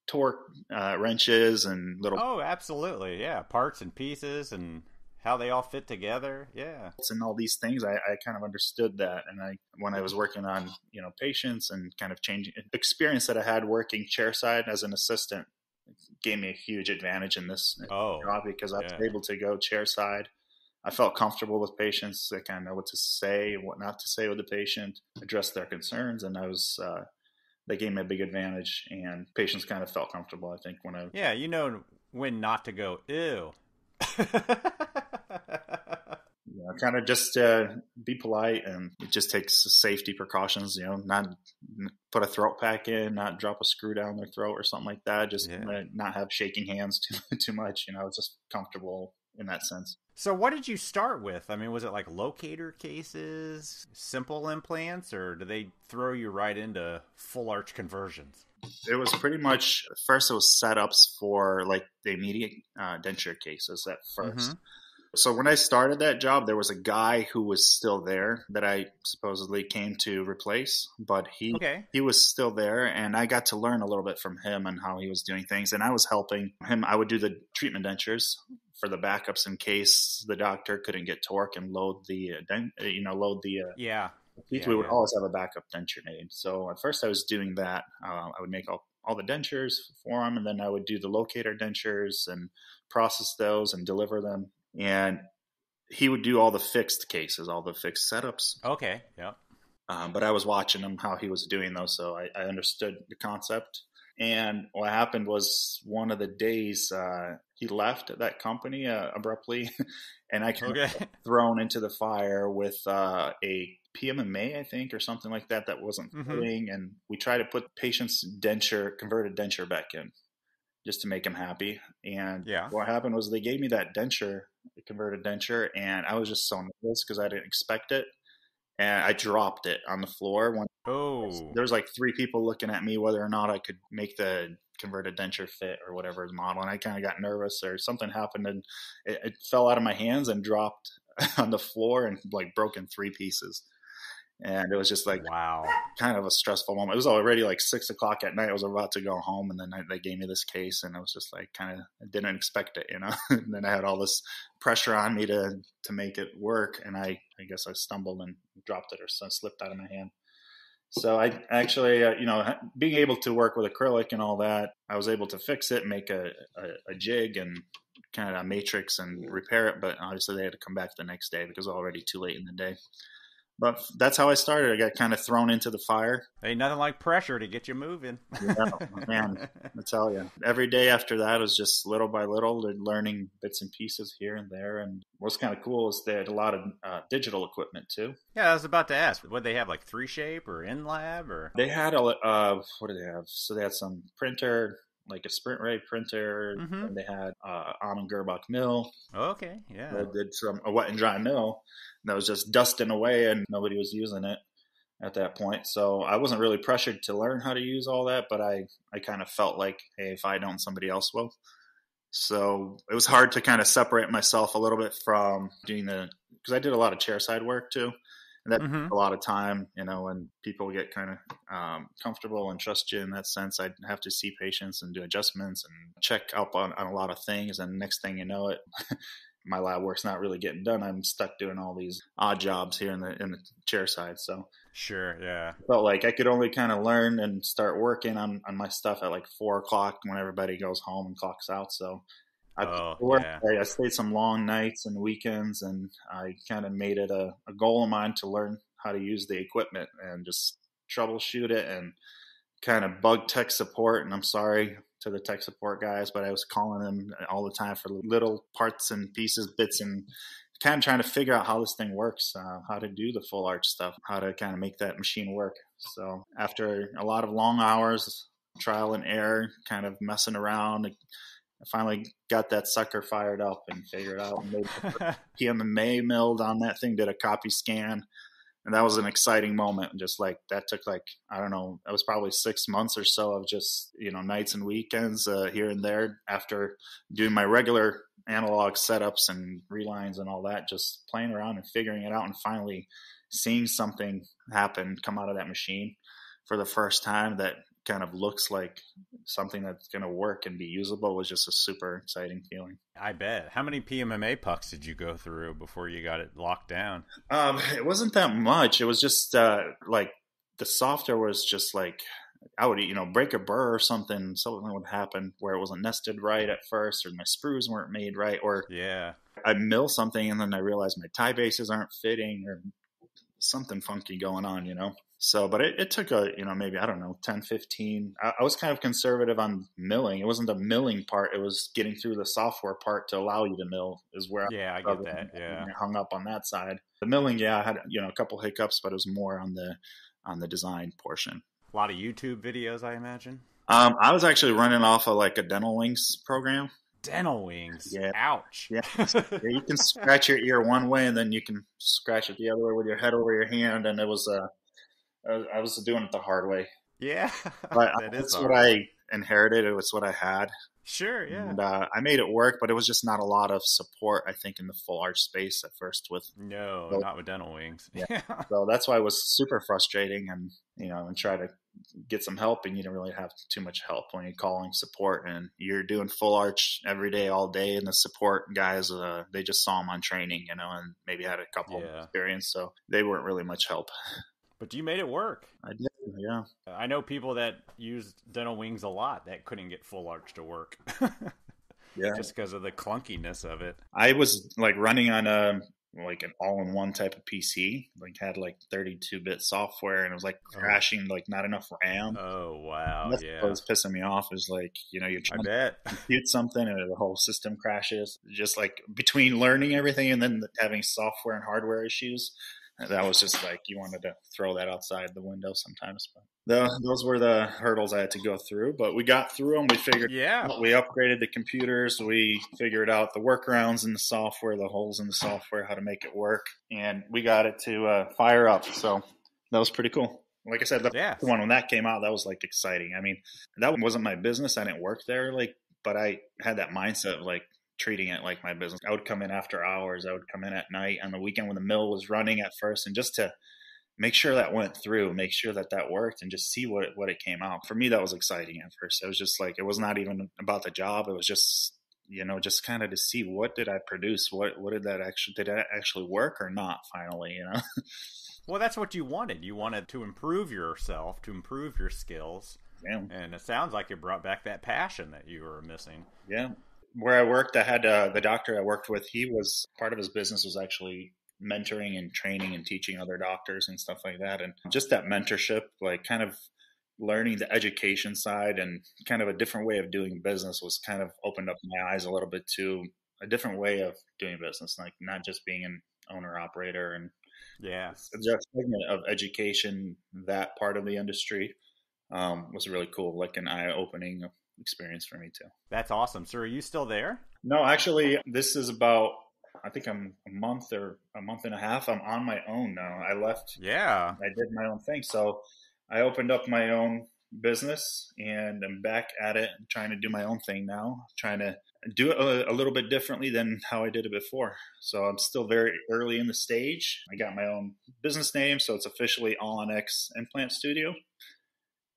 torque wrenches and little. Oh, absolutely. Yeah. Parts and pieces and how they all fit together. Yeah. And all these things, I kind of understood that. And when I was working on, you know, patients and kind of changing experience that I had working chairside as an assistant gave me a huge advantage in this job because I was able to go chairside. I felt comfortable with patients. I kind of know what to say and what not to say with the patient, address their concerns. And they gave me a big advantage, and patients kind of felt comfortable, I think, when I... Yeah, you know when not to go, ew. Yeah, kind of just be polite, and it just takes safety precautions, you know, not put a throat pack in, not drop a screw down their throat or something like that, just not have shaking hands too much, you know, just comfortable in that sense. So what did you start with? I mean, was it like locator cases, simple implants, or did they throw you right into full arch conversions? It was pretty much, first it was setups for like the immediate denture cases at first. Mm-hmm. So when I started that job, there was a guy who was still there that I supposedly came to replace, but he was still there, and I got to learn a little bit from him and how he was doing things, and I was helping him. I would do the treatment dentures for the backups in case the doctor couldn't get torque and load the teeth. We would always have a backup denture made. So at first I was doing that. I would make all the dentures for him, and then I would do the locator dentures and process those and deliver them. And he would do all the fixed cases, all the fixed setups. Okay, yeah. But I was watching him, how he was doing those, so I understood the concept. And what happened was one of the days he left that company abruptly, and I kind of thrown into the fire with a PMMA, I think, or something like that wasn't fitting. And we tried to put patient's converted denture back in just to make him happy. And what happened was they gave me that converted denture, and I was just so nervous because I didn't expect it. And I dropped it on the floor. There was like 3 people looking at me whether or not I could make the converted denture fit or whatever model. And I kind of got nervous, or something happened, and it fell out of my hands and dropped on the floor and like broke in 3 pieces. And it was just like, wow, kind of a stressful moment. It was already like 6:00 at night. I was about to go home, and then they gave me this case, and I was just like, I didn't expect it, you know. And then I had all this pressure on me to make it work, and I guess I stumbled and dropped it, or slipped out of my hand. So I actually, being able to work with acrylic and all that, I was able to fix it, make a jig and kind of a matrix and repair it. But obviously they had to come back the next day because it was already too late in the day. But that's how I started. I got kind of thrown into the fire. Ain't nothing like pressure to get you moving. Yeah, man, I tell you. Every day after that was just little by little, learning bits and pieces here and there. And what's kind of cool is they had a lot of digital equipment too. Yeah, I was about to ask. What they have, like 3Shape or InLab? Or they had what did they have? So they had some printer, like a Sprint Ray printer, and they had Almond Gerbach mill. Okay, yeah. They did a wet and dry mill that was just dusting away, and nobody was using it at that point. So I wasn't really pressured to learn how to use all that, but I kind of felt like, hey, if I don't, somebody else will. So it was hard to kind of separate myself a little bit from doing because I did a lot of chairside work too. And that took a lot of time, you know, when people get kind of comfortable and trust you in that sense. I'd have to see patients and do adjustments and check up on a lot of things. And next thing you know it, my lab work's not really getting done. I'm stuck doing all these odd jobs here in the chair side. So sure, yeah. Felt like I could only kind of learn and start working on my stuff at like 4:00 when everybody goes home and clocks out. So I stayed some long nights and weekends, and I kind of made it a goal of mine to learn how to use the equipment and just troubleshoot it and kind of bug tech support. And I'm sorry to the tech support guys, but I was calling them all the time for little parts and pieces, bits, and kind of trying to figure out how this thing works, how to do the full arch stuff, how to kind of make that machine work. So after a lot of long hours, trial and error, kind of messing around. I finally got that sucker fired up and figured out and made PMMA milled on that thing, did a copy scan. And that was an exciting moment. Just like that took like, I don't know, it was probably 6 months or so of just, nights and weekends here and there after doing my regular analog setups and relines and all that, just playing around and figuring it out and finally seeing something happen, come out of that machine for the first time that kind of looks like something that's going to work and be usable was just a super exciting feeling. I bet. How many PMMA pucks did you go through before you got it locked down? It wasn't that much. It was just like the software was just like, I would, break a burr or something would happen where it wasn't nested right at first, or my sprues weren't made right, or I mill something and then I realized my tie bases aren't fitting or something funky going on, So, but it took maybe, I don't know, 10, 15. I was kind of conservative on milling. It wasn't the milling part. It was getting through the software part to allow you to mill is where I get that. Yeah. Hung up on that side. The milling, I had, a couple hiccups, but it was more on the design portion. A lot of YouTube videos, I imagine. I was actually running off of like a Dental Wings program. Dental Wings? Yeah. Ouch. Yeah. You can scratch your ear one way and then you can scratch it the other way with your head over your hand. And it was, I was doing it the hard way. Yeah. But that's what I inherited. It was what I had. Sure, yeah. And I made it work, but it was just not a lot of support, I think, in the full arch space at first. Not with Dental Wings. Yeah. So that's why it was super frustrating and, and try to get some help, and you don't really have too much help when you're calling support and you're doing full arch every day, all day. And the support guys, they just saw them on training, and maybe had a couple of experience. So they weren't really much help. But you made it work. I did, yeah. I know people that use Dental Wings a lot that couldn't get full arch to work. Yeah. Just because of the clunkiness of it. I was like running on an all-in-one type of PC, like had like 32-bit software, and it was like crashing, like not enough RAM. Oh, wow. That's what was pissing me off is like, you're trying to compute something and the whole system crashes. Just like between learning everything and then having software and hardware issues. That was just like you wanted to throw that outside the window sometimes. But those were the hurdles I had to go through. But we got through them. We figured we upgraded the computers. We figured out the workarounds in the software, the holes in the software, how to make it work. And we got it to fire up. So that was pretty cool. Like I said, the one when that came out, that was like exciting. I mean, that wasn't my business. I didn't work there, but I had that mindset of like, treating it like my business. I would come in after hours. I would come in at night on the weekend when the mill was running at first, and just to make sure that went through, make sure that worked, and just see what it came out. For me, that was exciting at first. It was just like, it was not even about the job. It was just, just kind of to see what did I produce? What did it actually work or not finally, Well, that's what you wanted. You wanted to improve yourself, to improve your skills. Yeah. And it sounds like it brought back that passion that you were missing. Yeah. Where I worked, I had the doctor I worked with. He was part of his business was actually mentoring and training and teaching other doctors and stuff like that. And just that mentorship, like kind of learning the education side and kind of a different way of doing business was kind of opened up my eyes a little bit to a different way of doing business, like not just being an owner operator and just segment of education. That part of the industry was really cool, like an eye-opening experience for me too. That's awesome. So are you still there? No, actually, this is about, I think I'm a month and a half. I'm on my own now. I left. Yeah. I did my own thing. So I opened up my own business and I'm back at it, trying to do my own thing now, trying to do it a little bit differently than how I did it before. So I'm still very early in the stage. I got my own business name, so it's officially All on X Implant Studio.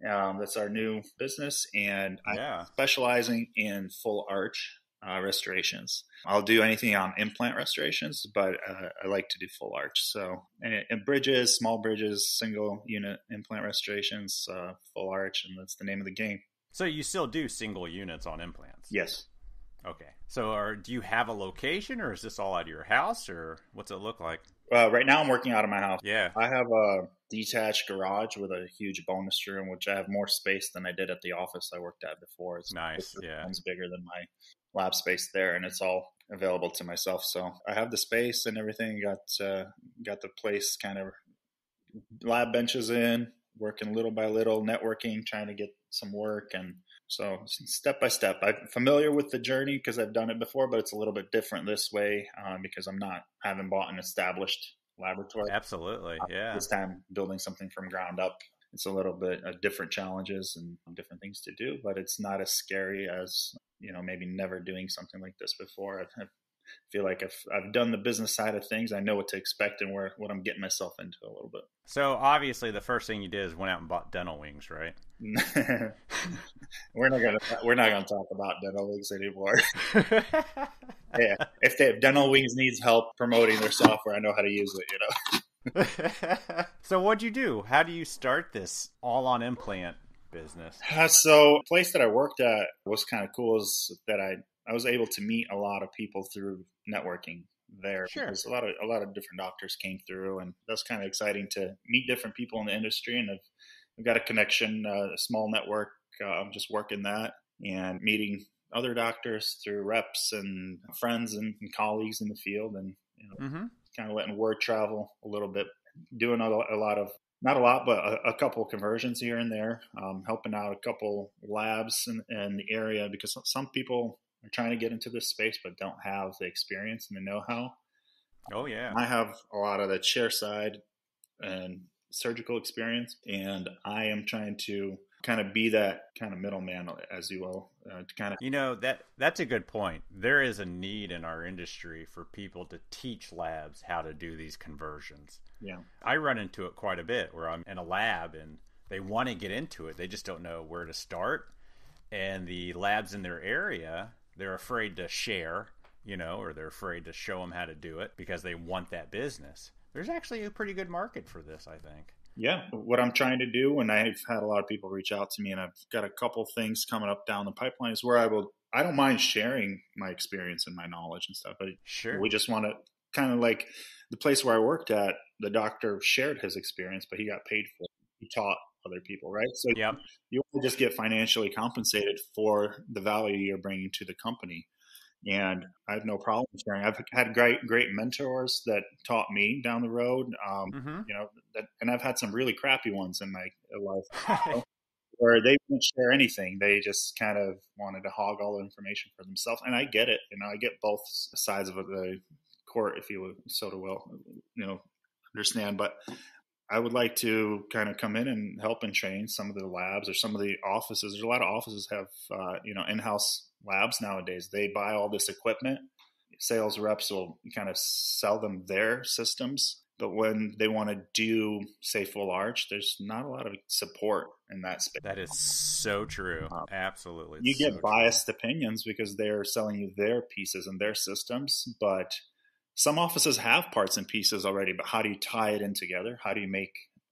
That's our new business, and I'm specializing in full arch restorations. I'll do anything on implant restorations, but I like to do full arch. So, and bridges, small bridges, single unit implant restorations, full arch, and that's the name of the game. So you still do single units on implants? Yes. Okay. So do you have a location, or is this all out of your house, or what's it look like? Right now I'm working out of my house. Yeah. I have a detached garage with a huge bonus room, which I have more space than I did at the office I worked at before. It's nice. It's bigger than my lab space there, and it's all available to myself. So I have the space and everything. Got the place kind of lab benches in, working little by little, networking, trying to get some work. And so step by step, I'm familiar with the journey because I've done it before, but it's a little bit different this way because I haven't bought an established laboratory. Absolutely. Yeah. This time building something from ground up. It's a little bit of different challenges and different things to do, but it's not as scary as, maybe never doing something like this before. I feel like if I've done the business side of things, I know what to expect and what I'm getting myself into a little bit. So obviously the first thing you did is went out and bought dental wings, right? We're not gonna talk about dental wings anymore. Yeah, if dental wings needs help promoting their software, I know how to use it. So what'd you do? How do you start this all on implant business? So the place that I worked at was kind of cool is that I was able to meet a lot of people through networking there. Sure. Because a lot of different doctors came through, and that's kind of exciting to meet different people in the industry. And I've got a connection, a small network. I'm just working that and meeting other doctors through reps and friends and colleagues in the field, and kind of letting word travel a little bit, doing a lot of, not a lot, but a couple of conversions here and there, helping out a couple labs in the area because some people are trying to get into this space but don't have the experience and the know-how. Oh, yeah. I have a lot of the chair side and surgical experience, and I am trying to kind of be that kind of middleman, as you will, to kind of... That's a good point. There is a need in our industry for people to teach labs how to do these conversions. Yeah. I run into it quite a bit where I'm in a lab and they want to get into it. They just don't know where to start. And the labs in their area, they're afraid to share, or they're afraid to show them how to do it because they want that business. There's actually a pretty good market for this, I think. Yeah. What I'm trying to do, and I've had a lot of people reach out to me, and I've got a couple things coming up down the pipeline, is where I don't mind sharing my experience and my knowledge and stuff, but sure, we just want to kind of like the place where I worked at, the doctor shared his experience, but he got paid for it. He taught other people, right? So you want to just get financially compensated for the value you're bringing to the company. And I have no problem sharing. I've had great mentors that taught me down the road, and I've had some really crappy ones in my life where they didn't share anything. They just kind of wanted to hog all the information for themselves. And I get it. I get both sides of the court, if you will, understand. But I would like to kind of come in and help and train some of the labs or some of the offices. There's a lot of offices have, in-house labs nowadays. They buy all this equipment. Sales reps will kind of sell them their systems. But when they want to do, say, full arch, there's not a lot of support in that space. That is so true. Absolutely. You get biased opinions because they're selling you their pieces and their systems. But some offices have parts and pieces already, but how do you tie it in together? How do you make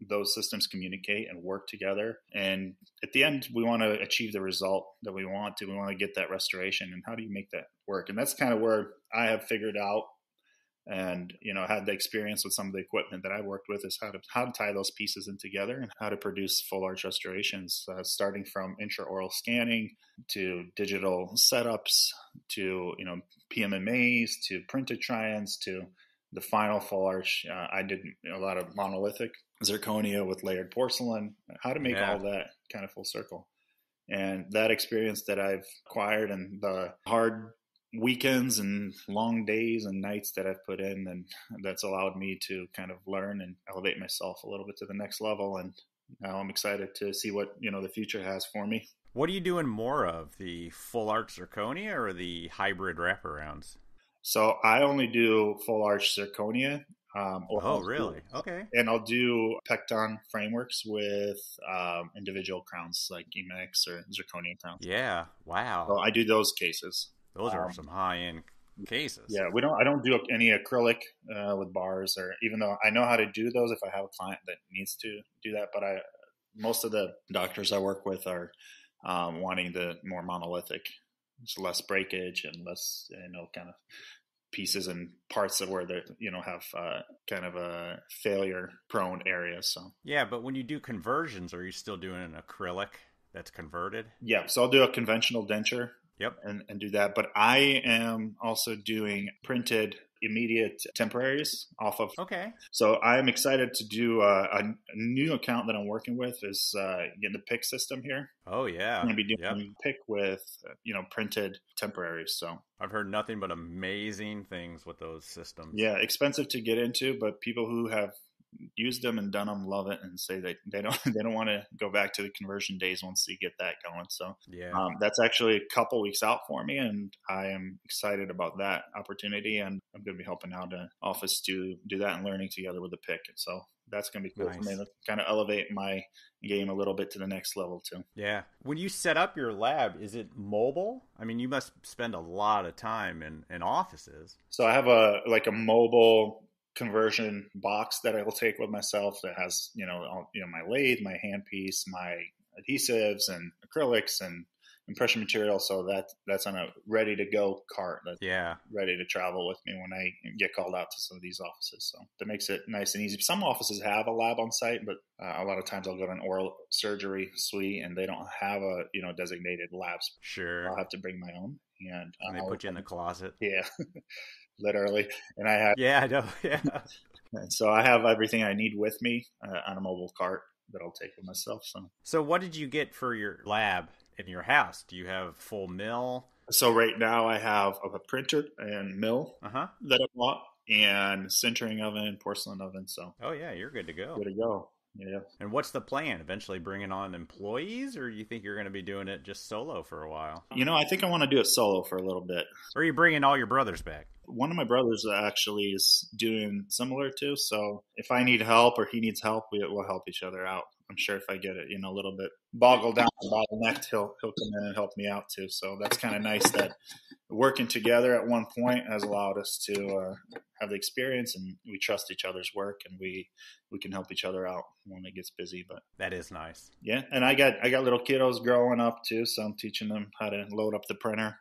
those systems communicate and work together? And at the end, we want to achieve the result that we want to. We want to get that restoration. And how do you make that work? And that's kind of where I have figured out and, had the experience with some of the equipment that I worked with is how to tie those pieces in together and how to produce full arch restorations, starting from intraoral scanning to digital setups to, PMMAs to printed try-ins to the final full arch. I did a lot of monolithic zirconia with layered porcelain, how to make all that kind of full circle. And that experience that I've acquired and the hard weekends and long days and nights that I've put in, and that's allowed me to kind of learn and elevate myself a little bit to the next level. And now I'm excited to see what, the future has for me. What are you doing more of, the full arch zirconia or the hybrid wraparounds? So I only do full arch zirconia. Really? Okay. And I'll do Pecton frameworks with individual crowns like Emax or zirconia crowns. Yeah. Wow. So I do those cases. Those are some high-end cases. Yeah, I don't do any acrylic with bars, or even though I know how to do those if I have a client that needs to do that. But most of the doctors I work with are wanting the more monolithic, it's less breakage and less, kind of pieces and parts of where they, have kind of a failure-prone area. So yeah, but when you do conversions, are you still doing an acrylic that's converted? Yeah, so I'll do a conventional denture. Yep. And do that. But I am also doing printed immediate temporaries off of. Okay. So I'm excited to do a new account that I'm working with is getting the pick system here. Oh, yeah. I'm going to be doing pick with, printed temporaries. So I've heard nothing but amazing things with those systems. Yeah, expensive to get into, but people who have used them and done them love it and say that they don't want to go back to the conversion days once they get that going. So that's actually a couple weeks out for me, and I am excited about that opportunity. And I'm going to be helping out an office to do that and learning together with the pick. So that's going to be cool for me to kind of elevate my game a little bit to the next level too. Yeah. When you set up your lab, is it mobile? I mean, you must spend a lot of time in offices. So I have a mobile conversion box that I will take with myself that has, my lathe, my handpiece, my adhesives and acrylics and impression material. So that's on a ready to go cart that's ready to travel with me when I get called out to some of these offices. So that makes it nice and easy. Some offices have a lab on site, but a lot of times I'll go to an oral surgery suite and they don't have a, designated labs. Sure. I'll have to bring my own. And they put you in the closet. Yeah. Literally. And I have, I know. Yeah. And so I have everything I need with me on a mobile cart that I'll take with myself. So what did you get for your lab in your house? Do you have full mill? So right now I have a printer and mill that I bought and sintering oven, porcelain oven. So you're good to go. Good to go. Yeah. And what's the plan? Eventually bringing on employees, or you think you're going to be doing it just solo for a while? I think I want to do it solo for a little bit. Or are you bringing all your brothers back? One of my brothers actually is doing similar to. So if I need help or he needs help, we'll help each other out. I'm sure if I get it, a little bit boggled down, bottlenecked, he'll come in and help me out too. So that's kind of nice that working together at one point has allowed us to have the experience, and we trust each other's work, and we can help each other out when it gets busy. But that is nice. Yeah, and I got little kiddos growing up too, so I'm teaching them how to load up the printer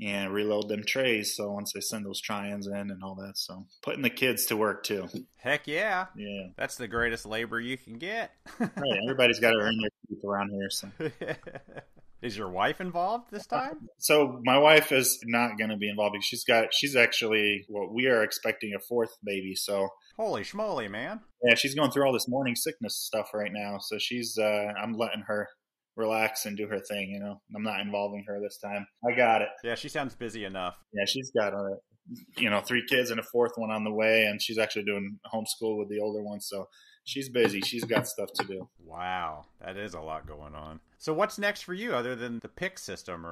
and reload them trays. So once they send those try-ins in and all that, so putting the kids to work too. Heck yeah. Yeah. That's the greatest labor you can get. Right. Everybody's got to earn their keep around here. So. Is your wife involved this time? So my wife is not going to be involved because she's actually, we are expecting a fourth baby. So. Holy schmoly, man. Yeah. She's going through all this morning sickness stuff right now. So I'm letting her relax and do her thing, I'm not involving her this time. I got it. Yeah, she sounds busy enough. Yeah, she's got 3 kids and a fourth one on the way, and she's actually doing homeschool with the older one, so she's busy. She's got stuff to do. Wow, that is a lot going on. So what's next for you other than the pick system?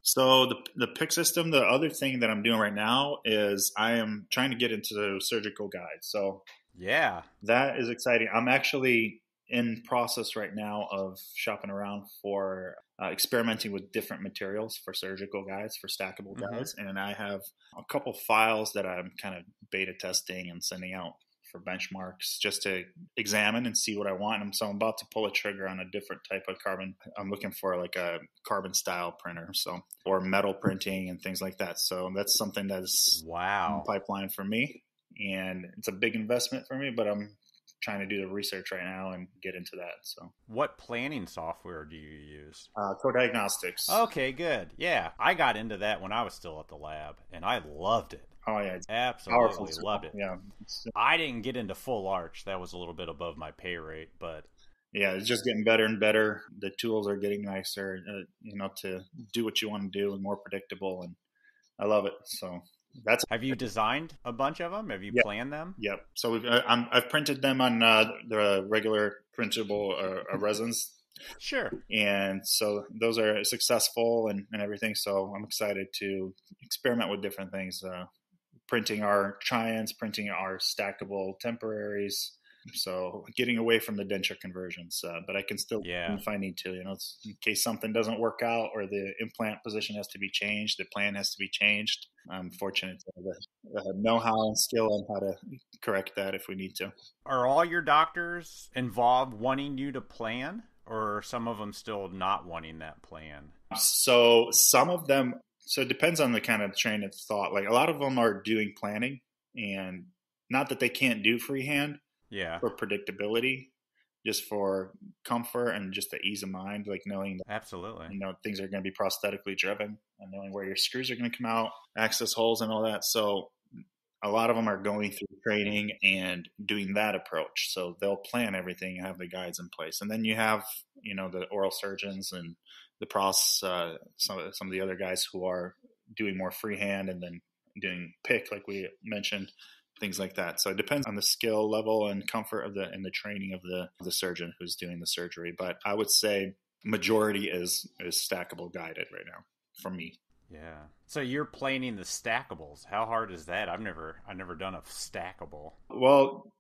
So the pick system, the other thing that I'm doing right now is I am trying to get into the surgical guide. So yeah, that is exciting. I'm actually in process right now of shopping around for experimenting with different materials for surgical guides, for stackable guides. And I have a couple files that I'm kind of beta testing and sending out for benchmarks just to examine and see what I want. And so I'm about to pull a trigger on a different type of carbon. I'm looking for like a carbon style printer, or metal printing and things like that. So that's something that's in the pipeline for me. And it's a big investment for me, but I'm trying to do the research right now and get into that. So, what planning software do you use? Diagnostics. Okay, good. Yeah, I got into that when I was still at the lab, and I loved it. Oh yeah, absolutely loved it. Yeah, I didn't get into full arch; that was a little bit above my pay rate, but yeah, it's just getting better and better. The tools are getting nicer, to do what you want to do and more predictable, and I love it. So. Have you designed a bunch of them? Have you planned them? Yep. So I've printed them on the regular printable resins. Sure. And so those are successful and everything. So I'm excited to experiment with different things. Printing our try-ins, printing our stackable temporaries. So getting away from the denture conversions, but I can still, if I need to, in case something doesn't work out or the implant position has to be changed, the plan has to be changed. I'm fortunate to have the know-how and skill on how to correct that if we need to. Are all your doctors involved wanting you to plan, or are some of them still not wanting that plan? So some of them, so it depends on the kind of train of thought. Like a lot of them are doing planning, and not that they can't do freehand. Yeah. For predictability, just for comfort and just the ease of mind, like knowing that absolutely, things are going to be prosthetically driven and knowing where your screws are going to come out, access holes and all that. So a lot of them are going through training and doing that approach. So they'll plan everything and have the guides in place. And then you have, the oral surgeons and the some of the other guys who are doing more freehand and then doing pick, like we mentioned, things like that. So it depends on the skill level and comfort of the training of the surgeon who's doing the surgery. But I would say majority is stackable guided right now from me. Yeah. So you're planing the stackables. How hard is that? I've never done a stackable. Well,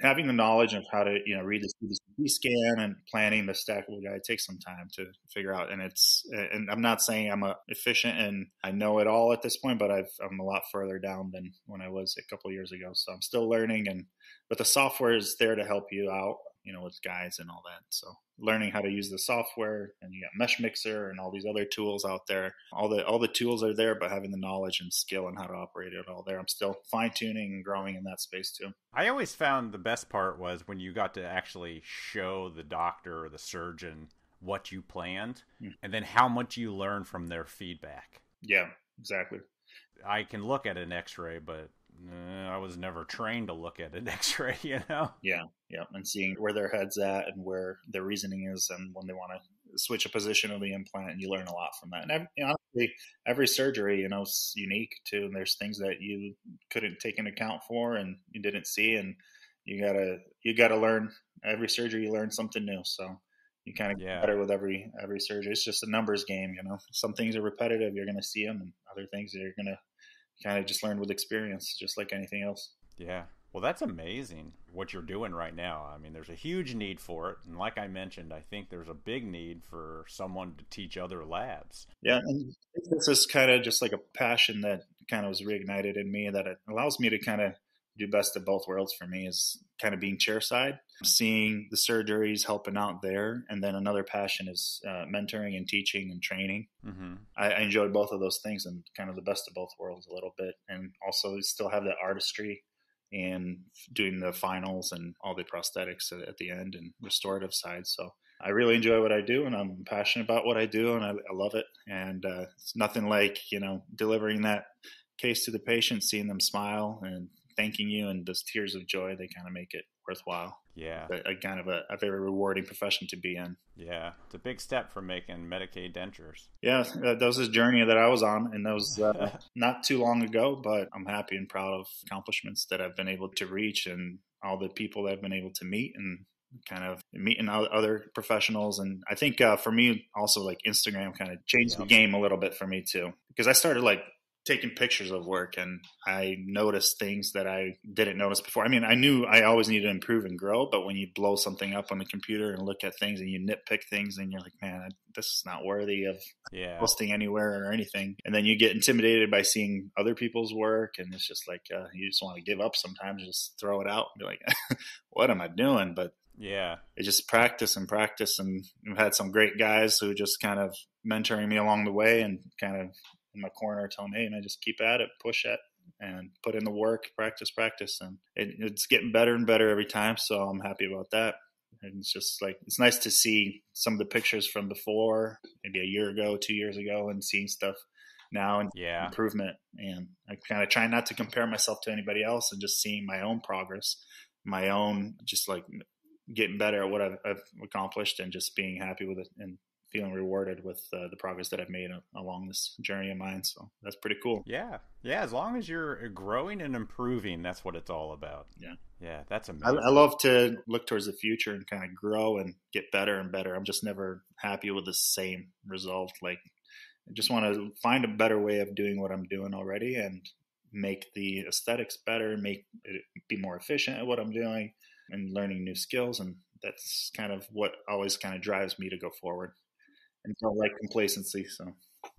having the knowledge of how to read the CDT scan and planning the stackable guide takes some time to figure out. And I'm not saying I'm efficient and I know it all at this point, but I'm a lot further down than when I was a couple of years ago. So I'm still learning, but the software is there to help you out, with guides and all that. So learning how to use the software, and you got Mesh Mixer and all these other tools out there. All the tools are there, but having the knowledge and skill and how to operate it all there. I'm still fine tuning and growing in that space too. I always found the best part was when you got to actually show the doctor or the surgeon what you planned, and then how much you learn from their feedback. Yeah, exactly. I can look at an X-ray, but I was never trained to look at an X-ray, Yeah, and seeing where their head's at and where their reasoning is, and when they want to switch a position of the implant, and you learn a lot from that. And honestly, every surgery, is unique too. And there's things that you couldn't take into account for, and you didn't see, and you gotta learn. Every surgery, you learn something new. So you kind of get better with every surgery. It's just a numbers game, Some things are repetitive, you're going to see them, and other things you're going to kind of just learn with experience, just like anything else. Yeah. Well, that's amazing what you're doing right now. I mean, there's a huge need for it. And like I mentioned, I think there's a big need for someone to teach other labs. Yeah. And this is kind of just like a passion that kind of was reignited in me, that it allows me to kind of do best of both worlds for me, is kind of being chairside, seeing the surgeries, helping out there. And then another passion is mentoring and teaching and training. Mm-hmm. I enjoyed both of those things, and kind of the best of both worlds a little bit. And also still have that artistry and doing the finals and all the prosthetics at the end and restorative side. So I really enjoy what I do, and I'm passionate about what I do, and I love it. And it's nothing like, delivering that case to the patient, seeing them smile and thanking you, and those tears of joy, they kind of make it worthwhile. Yeah. A kind of a very rewarding profession to be in. Yeah. It's a big step for making Medicaid dentures. Yeah. That was a journey that I was on, and that was not too long ago, but I'm happy and proud of accomplishments that I've been able to reach, and all the people that I've been able to meet, and kind of meeting other professionals. And I think for me also, like, Instagram kind of changed the game a little bit for me too, because I started taking pictures of work, and I noticed things that I didn't notice before. I mean, I knew I always needed to improve and grow, but when you blow something up on the computer and look at things and you nitpick things, and you're like, man, this is not worthy of posting anywhere or anything. And then you get intimidated by seeing other people's work, and it's just like, you just want to give up sometimes, just throw it out and be like, what am I doing? But yeah, it's just practice. And I've had some great guys who just kind of mentoring me along the way, and kind of in my corner telling me, hey, man, just keep at it, push it, and put in the work, practice. And it's getting better and better every time. So I'm happy about that. And it's just it's nice to see some of the pictures from before, maybe a year ago, 2 years ago, and seeing stuff now and improvement. And I kind of try not to compare myself to anybody else, and just seeing my own progress, my own, just getting better at what I've accomplished, and just being happy with it, and feeling rewarded with the progress that I've made along this journey of mine. So that's pretty cool. Yeah. As long as you're growing and improving, that's what it's all about. Yeah. That's amazing. I love to look towards the future and kind of grow and get better and better. I'm just never happy with the same result. I just want to find a better way of doing what I'm doing already, and make the aesthetics better, make it be more efficient at what I'm doing, and learning new skills. And that's kind of what always kind of drives me to go forward, and don't like complacency. So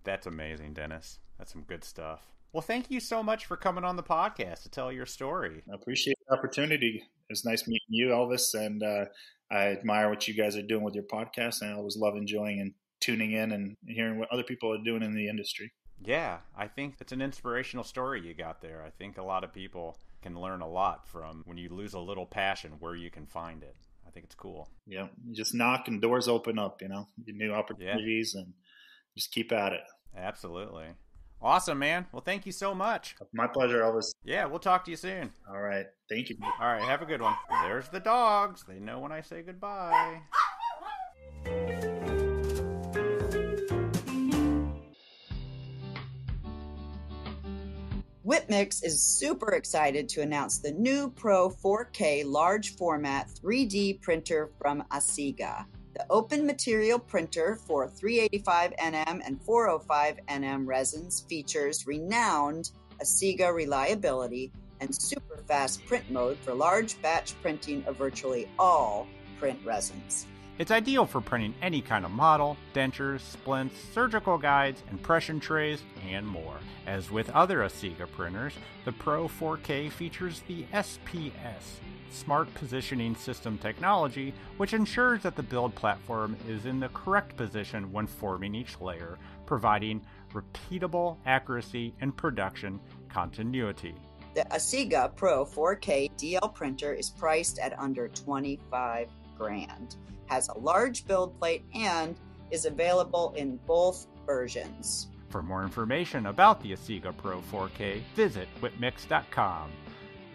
that's amazing, Dennis. That's some good stuff. Well, thank you so much for coming on the podcast to tell your story. I appreciate the opportunity. It was nice meeting you, Elvis, and I admire what you guys are doing with your podcast, and I always love enjoying and tuning in and hearing what other people are doing in the industry. Yeah, I think it's an inspirational story you got there. I think a lot of people can learn a lot from when you lose a little passion, where you can find it. I think it's cool. Yeah, you just knock and doors open up, new opportunities, and just keep at it. Absolutely. Awesome, man. Well, thank you so much. My pleasure, Elvis. Yeah, we'll talk to you soon. All right. Thank you. All right, have a good one. There's the dogs. They know when I say goodbye. Whitmix is super excited to announce the new Pro 4K large format 3D printer from Asiga. The open material printer for 385 nm and 405 nm resins features renowned Asiga reliability and super fast print mode for large batch printing of virtually all print resins. It's ideal for printing any kind of model, dentures, splints, surgical guides, impression trays, and more. As with other Asiga printers, the Pro 4K features the SPS, Smart Positioning System technology, which ensures that the build platform is in the correct position when forming each layer, providing repeatable accuracy and production continuity. The Asiga Pro 4K DL printer is priced at under $25,000, has a large build plate, and is available in both versions. For more information about the Asiga Pro 4K, visit whitmix.com.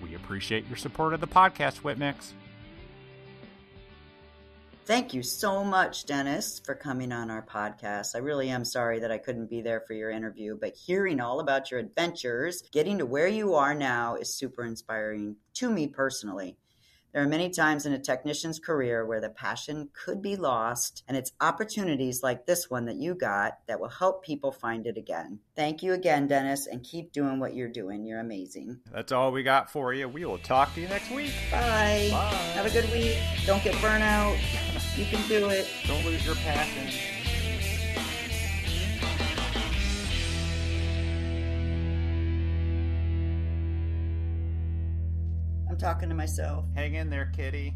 We appreciate your support of the podcast, Whitmix. Thank you so much, Dennis, for coming on our podcast. I really am sorry that I couldn't be there for your interview, but hearing all about your adventures, getting to where you are now is super inspiring to me personally. There are many times in a technician's career where the passion could be lost, and it's opportunities like this one that you got that will help people find it again. Thank you again, Dennis, and keep doing what you're doing. You're amazing. That's all we got for you. We will talk to you next week. Bye. Bye. Have a good week. Don't get burnout. You can do it. Don't lose your passion. I'm talking to myself. Hang in there, kitty.